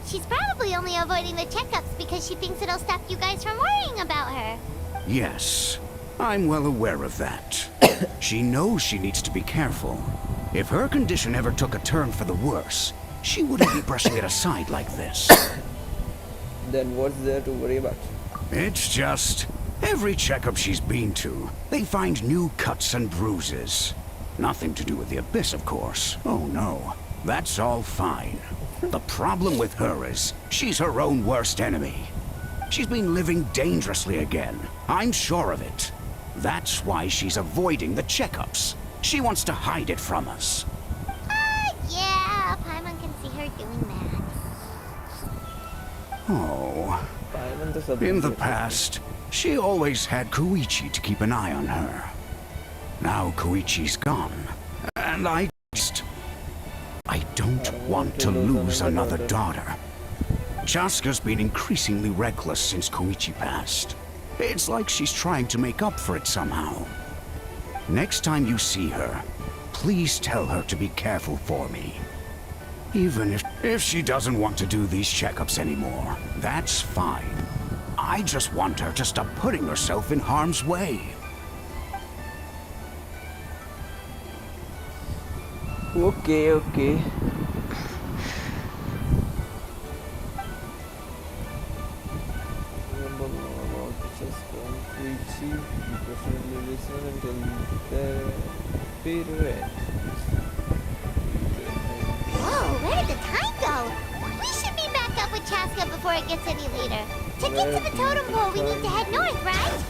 She's probably only avoiding the checkups because she thinks it'll stop you guys from worrying about her. Yes, I'm well aware of that. She knows she needs to be careful. If her condition ever took a turn for the worse, she wouldn't be brushing it aside like this. Then what's there to worry about? It's just, every checkup she's been to, they find new cuts and bruises. Nothing to do with the abyss, of course. Oh no, that's all fine. The problem with her is, she's her own worst enemy. She's been living dangerously again. I'm sure of it. That's why she's avoiding the checkups. She wants to hide it from us. Yeah, Paimon can see her doing that. Oh. In the past, she always had Koichi to keep an eye on her. Now Koichi's gone, and I don't want to lose another daughter. Chaska's been increasingly reckless since Koichi passed. It's like she's trying to make up for it somehow. Next time you see her, please tell her to be careful for me. Even if she doesn't want to do these checkups anymore, that's fine. I just want her to stop putting herself in harm's way. Okay. Whoa, where did the time go? We should be back up with Chaska before it gets any later. To get to the totem pole, we need to head north, right?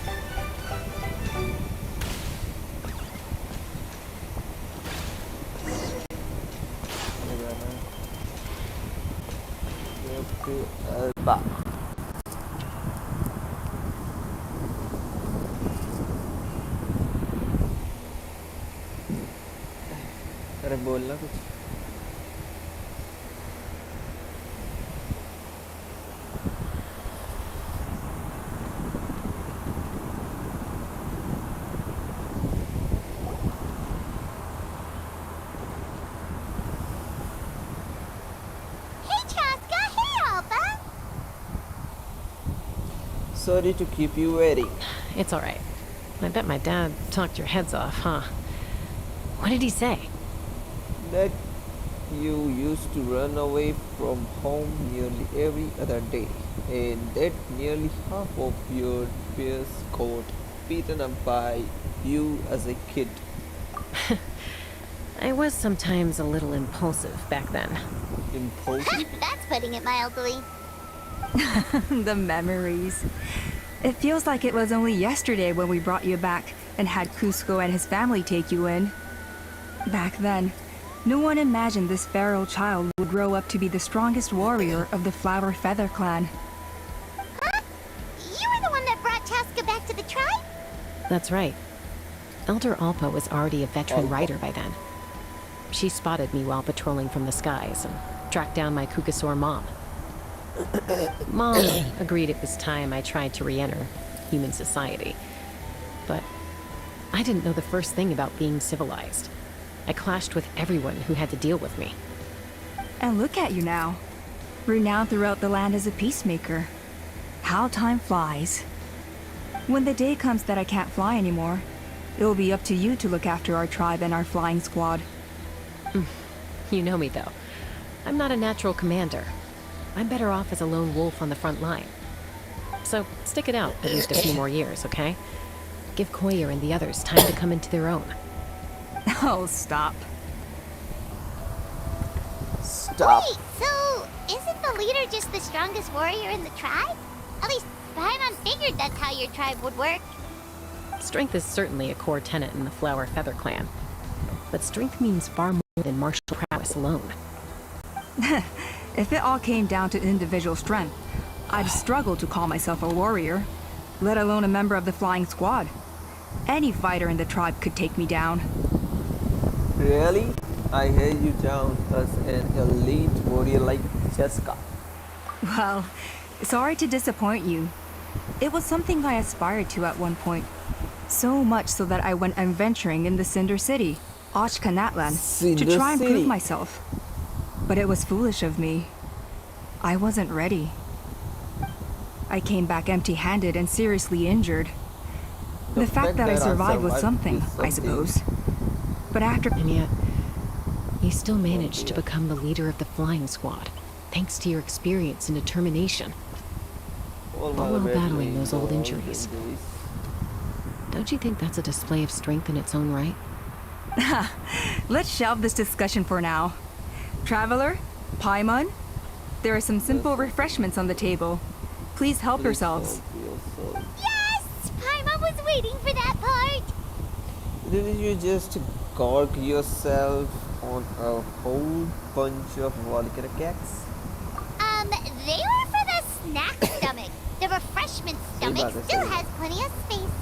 Go to Alba. बोलना कुछ Hey, Chaska. Hey, Alpha. Sorry to keep you waiting. It's all right. I bet my dad talked your heads off, huh? What did he say? That you used to run away from home nearly every other day, and that nearly half of your peers got beaten up by you as a kid. I was sometimes a little impulsive back then. Impulsive? That's putting it mildly. The memories. It feels like it was only yesterday when we brought you back and had Cusco and his family take you in. Back then, no one imagined this feral child would grow up to be the strongest warrior of the Flower Feather clan. Huh? You were the one that brought Chaska back to the tribe? That's right. Elder Alpa was already a veteran rider by then. She spotted me while patrolling from the skies and tracked down my Kukasaur mom. Mom agreed it was time I tried to re-enter human society. But I didn't know the first thing about being civilized. I clashed with everyone who had to deal with me. And look at you now, renowned throughout the land as a peacemaker. How time flies. When the day comes that I can't fly anymore, it'll be up to you to look after our tribe and our flying squad. You know me, though. I'm not a natural commander. I'm better off as a lone wolf on the front line. So stick it out at least a few more years, okay? Give Koyer and the others time to come into their own. Oh, stop. Stop. Wait, so isn't the leader just the strongest warrior in the tribe? At least Paimon figured that's how your tribe would work. Strength is certainly a core tenet in the Flower Feather clan. But strength means far more than martial prowess alone. If it all came down to individual strength, I'd struggle to call myself a warrior, let alone a member of the flying squad. Any fighter in the tribe could take me down. Really? I held you down as an elite warrior like Jessica. Well, sorry to disappoint you. It was something I aspired to at one point. So much so that I went adventuring in the Cinder City, Ochkanatlan, to try and prove myself. But it was foolish of me. I wasn't ready. I came back empty-handed and seriously injured. The fact that I survived was something, I suppose. But after... And yet, you still managed to become the leader of the flying squad, thanks to your experience and determination. All while battling those old injuries. Don't you think that's a display of strength in its own right? Let's shelve this discussion for now. Traveler, Paimon, there are some simple refreshments on the table. Please help yourselves. Yes! Paimon was waiting for that part! Didn't you just gorge yourself on a whole bunch of volcanic cakes? They were for the snack stomach. The refreshment stomach still has plenty of space.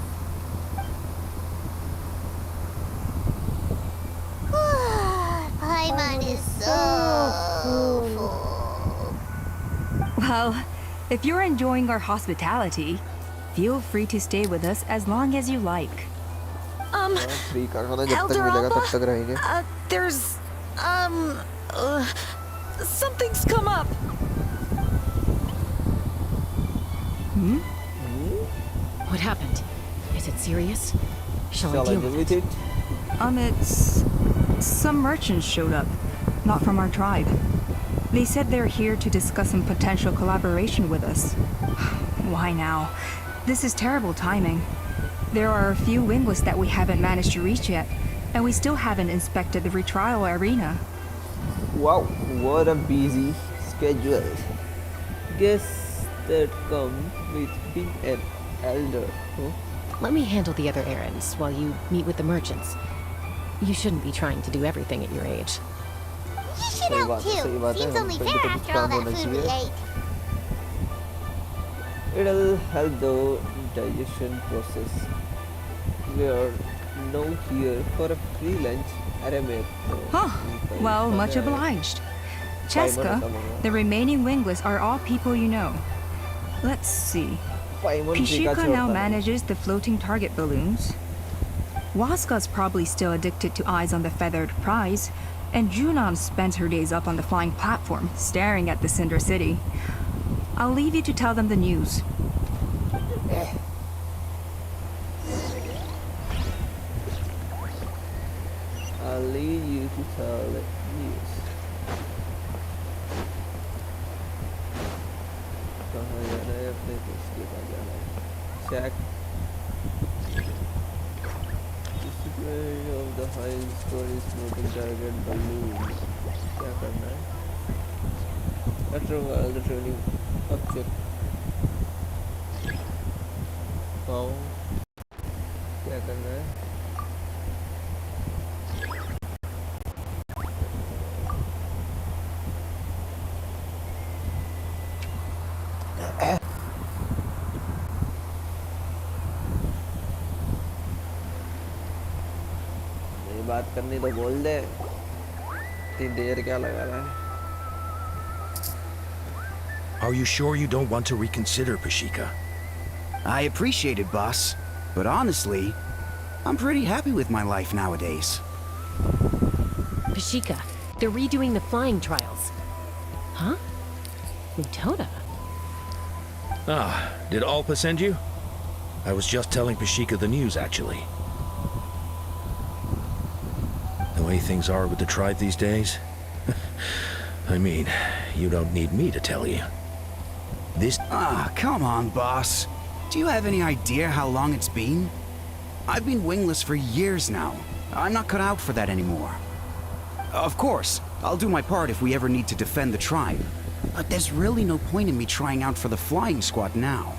Paimon is so full. Well, if you're enjoying our hospitality, feel free to stay with us as long as you like. Elder Alba? There's, something's come up. What happened? Is it serious? Shall I deal with it? It's... Some merchants showed up, not from our tribe. They said they're here to discuss some potential collaboration with us. Why now? This is terrible timing. There are a few winglets that we haven't managed to reach yet, and we still haven't inspected the retrial arena. Wow, what a busy schedule. Guess that comes with being an elder, huh? Let me handle the other errands while you meet with the merchants. You shouldn't be trying to do everything at your age. You should help too. Seems only fair after all that food we ate. It'll help the digestion process. We're now here for a free lunch अरे मेरे Huh. Well, much obliged. Cheska, the remaining wingless are all people you know. Let's see. Pishika now manages the floating target balloons. Waska's probably still addicted to eyes on the feathered prize, and Junon spends her days up on the flying platform, staring at the Cinder City. I'll leave you to tell them the news. I'll leave you to tell the news. कहाँ जाना है अपने किसके पास जाना है? Check. Display of the high story floating target balloon. क्या करना है? After a while, the trailing object. How? क्या करना है? बात करनी तो बोल दे इतनी देर क्या लगा रहा है Are you sure you don't want to reconsider, Pashika? I appreciate it, boss. But honestly, I'm pretty happy with my life nowadays. Pashika, they're redoing the flying trials. Huh? Utoda? Ah, did Alpa send you? I was just telling Pashika the news, actually. The way things are with the tribe these days? I mean, you don't need me to tell you. Come on, boss. Do you have any idea how long it's been? I've been wingless for years now. I'm not cut out for that anymore. Of course, I'll do my part if we ever need to defend the tribe. But there's really no point in me trying out for the flying squad now.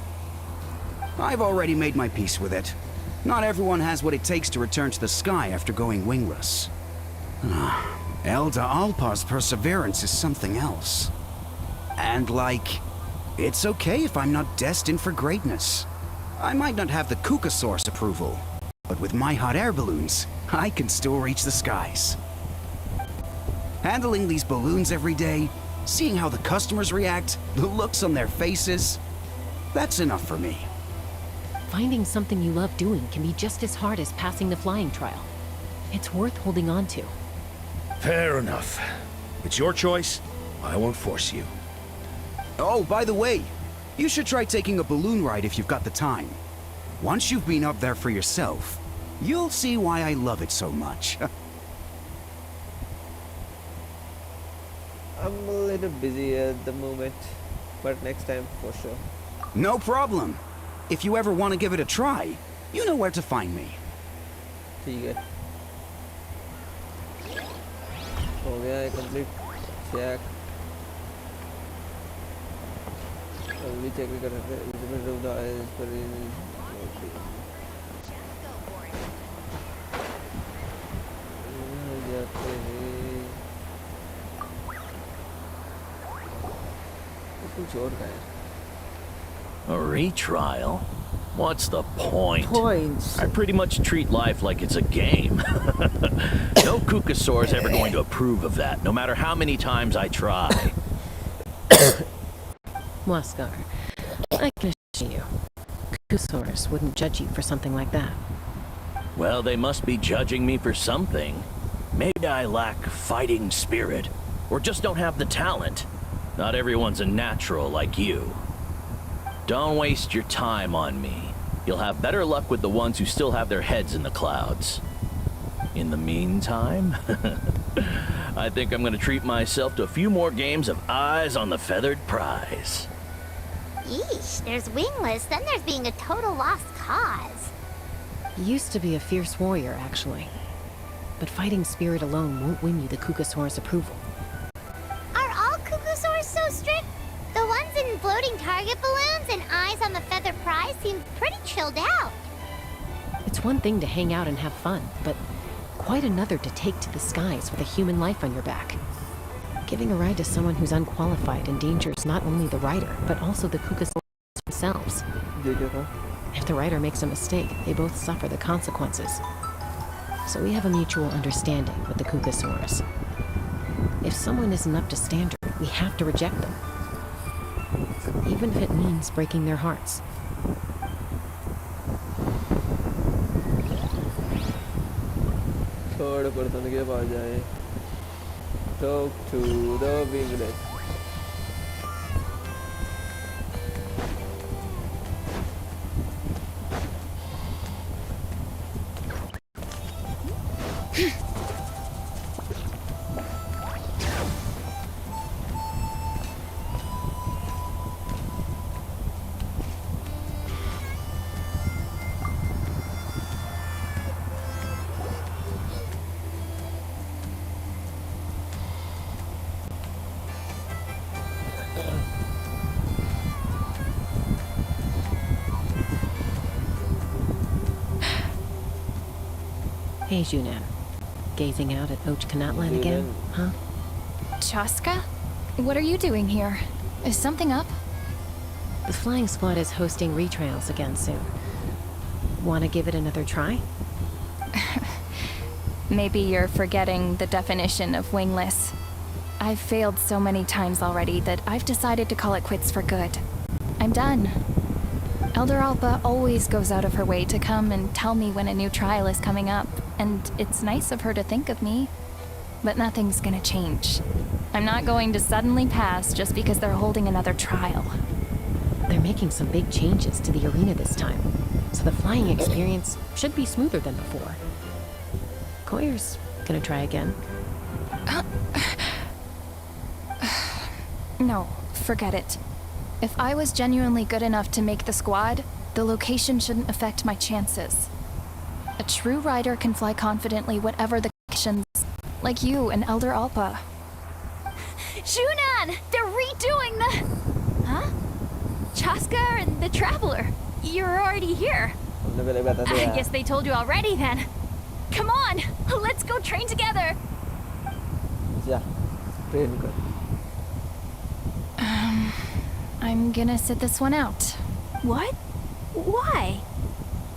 I've already made my peace with it. Not everyone has what it takes to return to the sky after going wingless. Elder Alpa's perseverance is something else. And it's okay if I'm not destined for greatness. I might not have the Kukasaur's approval, but with my hot air balloons, I can still reach the skies. Handling these balloons every day, seeing how the customers react, the looks on their faces, that's enough for me. Finding something you love doing can be just as hard as passing the flying trial. It's worth holding on to. Fair enough. It's your choice. I won't force you. Oh, by the way, you should try taking a balloon ride if you've got the time. Once you've been up there for yourself, you'll see why I love it so much. I'm a little busy at the moment, but next time for sure. No problem. If you ever want to give it a try, you know where to find me. ठीक है हो गया है complete check अभी check भी कर सकते हैं इसमें जो द आइज पर जाते हैं कुछ और का है A retrial? What's the point? Points. I pretty much treat life like it's a game. No Kukasaur is ever going to approve of that, no matter how many times I try. Waskar, I can assure you, Kukasaurs wouldn't judge you for something like that. Well, they must be judging me for something. Maybe I lack fighting spirit, or just don't have the talent. Not everyone's a natural like you. Don't waste your time on me. You'll have better luck with the ones who still have their heads in the clouds. In the meantime, I think I'm going to treat myself to a few more games of Eyes on the Feathered Prize. Yeesh, there's wingless, then there's being a total lost cause. Used to be a fierce warrior, actually. But fighting spirit alone won't win you the Kukasaur's approval. Are all Kukusaurs so strict? The ones in floating target balloons and Eyes on the Feather Prize seem pretty chilled out. It's one thing to hang out and have fun, but quite another to take to the skies with a human life on your back. Giving a ride to someone who's unqualified endangers not only the rider, but also the Kukasaurs themselves. If the rider makes a mistake, they both suffer the consequences. So we have a mutual understanding with the Kukasaurs. If someone isn't up to standard, we have to reject them. Even if it means breaking their hearts. Third person के पास जाए. Talk to the wingless. Hey, Junan. Gazing out at Ochkanatlan again, huh? Chaska? What are you doing here? Is something up? The flying squad is hosting retrials again soon. Wanna give it another try? Maybe you're forgetting the definition of wingless. I've failed so many times already that I've decided to call it quits for good. I'm done. Elder Alpa always goes out of her way to come and tell me when a new trial is coming up, and it's nice of her to think of me. But nothing's gonna change. I'm not going to suddenly pass just because they're holding another trial. They're making some big changes to the arena this time, so the flying experience should be smoother than before. Koyer's gonna try again. No, forget it. If I was genuinely good enough to make the squad, the location shouldn't affect my chances. A true rider can fly confidently whatever the conditions, like you and Elder Alpa. Junan! They're redoing the... Huh? Chaska and the Traveler. You're already here. I guess they told you already then. Come on! Let's go train together! Yeah, train कर. I'm gonna sit this one out. What? Why?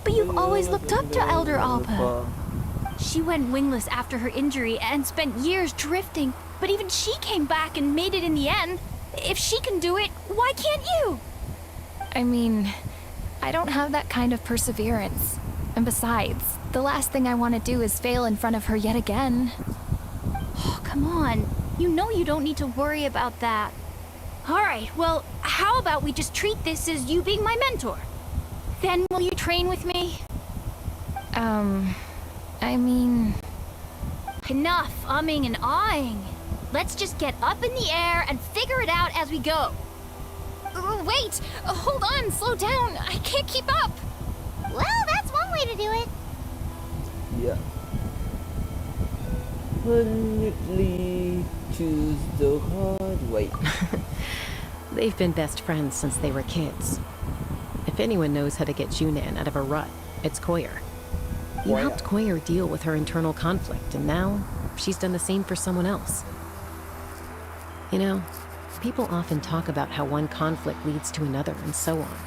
But you've always looked up to Elder Alpa. She went wingless after her injury and spent years drifting, but even she came back and made it in the end. If she can do it, why can't you? I mean, I don't have that kind of perseverance. And besides, the last thing I want to do is fail in front of her yet again. Oh, come on. You know you don't need to worry about that. Alright, well, how about we just treat this as you being my mentor? Then will you train with me? I mean... Enough umming and ahhing. Let's just get up in the air and figure it out as we go. Wait! Hold on, slow down. I can't keep up. Well, that's one way to do it. Yeah. Permanently choose the hard way. They've been best friends since they were kids. If anyone knows how to get Junan out of a rut, it's Koyer. You helped Koyer deal with her internal conflict, and now she's done the same for someone else. You know, people often talk about how one conflict leads to another and so on.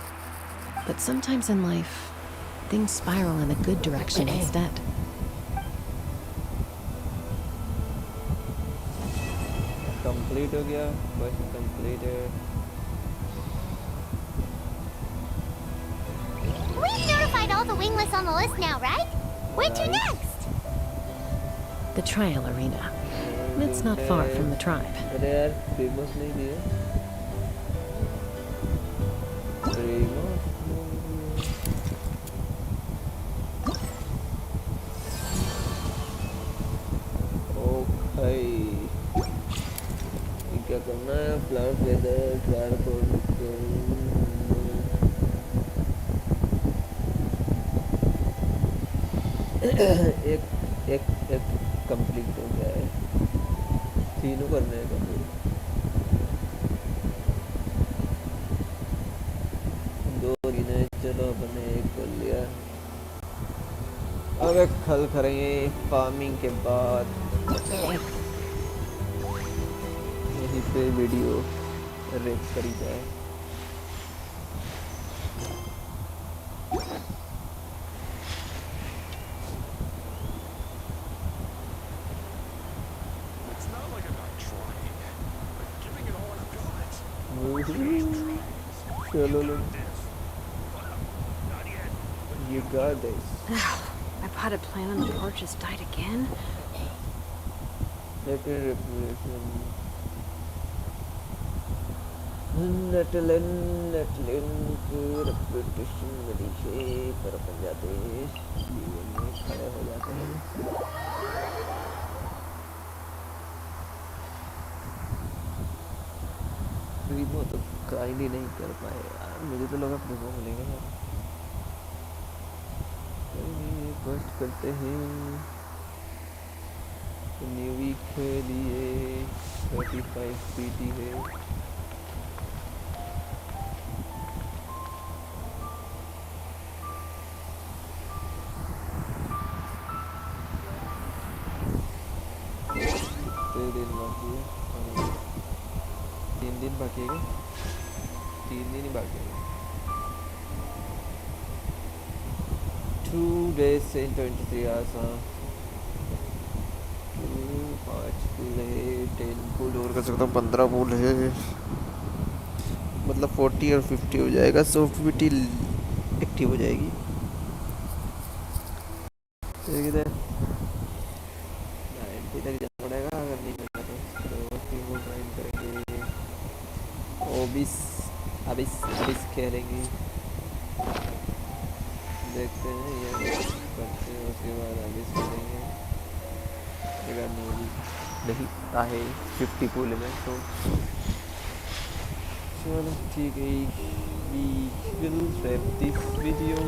But sometimes in life, things spiral in a good direction instead. Complete हो गया, बस completed. We've notified all the wingless on the list now, right? Where to next? The trial arena. It's not far from the tribe. अरे यार, Primos नहीं दिए. Primos. Okay. क्या करना है? Flower feather, flower code. एक कंप्लीट हो गया है. तीनों करने हैं कंप्लीट. दो गिने, चलो अपने एक कर लिया. अब एक कल करेंगे फार्मिंग के बाद. यहीं पे वीडियो रेप करी जाए. चलो लो you got this. My potted plant on the porch just died again. नटलन की रेपुटेशन बड़ी है पर बन जाते हैं जीवन में खड़े हो जाते हैं प्रीमो तो काइंड ही नहीं कर पाए यार मुझे तो लगा प्रीमो मिलेंगे यार फर्स्ट करते हैं न्यूवी के लिए 35 पीटी है बाकी है 3 दिन ही बाकी है 2 days and 23 hours 5 फूल है 10 फूल और कर सकता हूँ 15 फूल है मतलब 40 और 50 हो जाएगा सॉफ्टविटी एक्टिव हो जाएगी ठीक है 90 तक जाना पड़ेगा अगर नहीं मिलता तो वो ट्राइन करेंगे अबिस खेलेंगे देखते हैं ये करते हैं उसके बाद अबिस खेलेंगे अगर नहीं आहे 50 पूल में तो चलो ठीक है we will wrap this video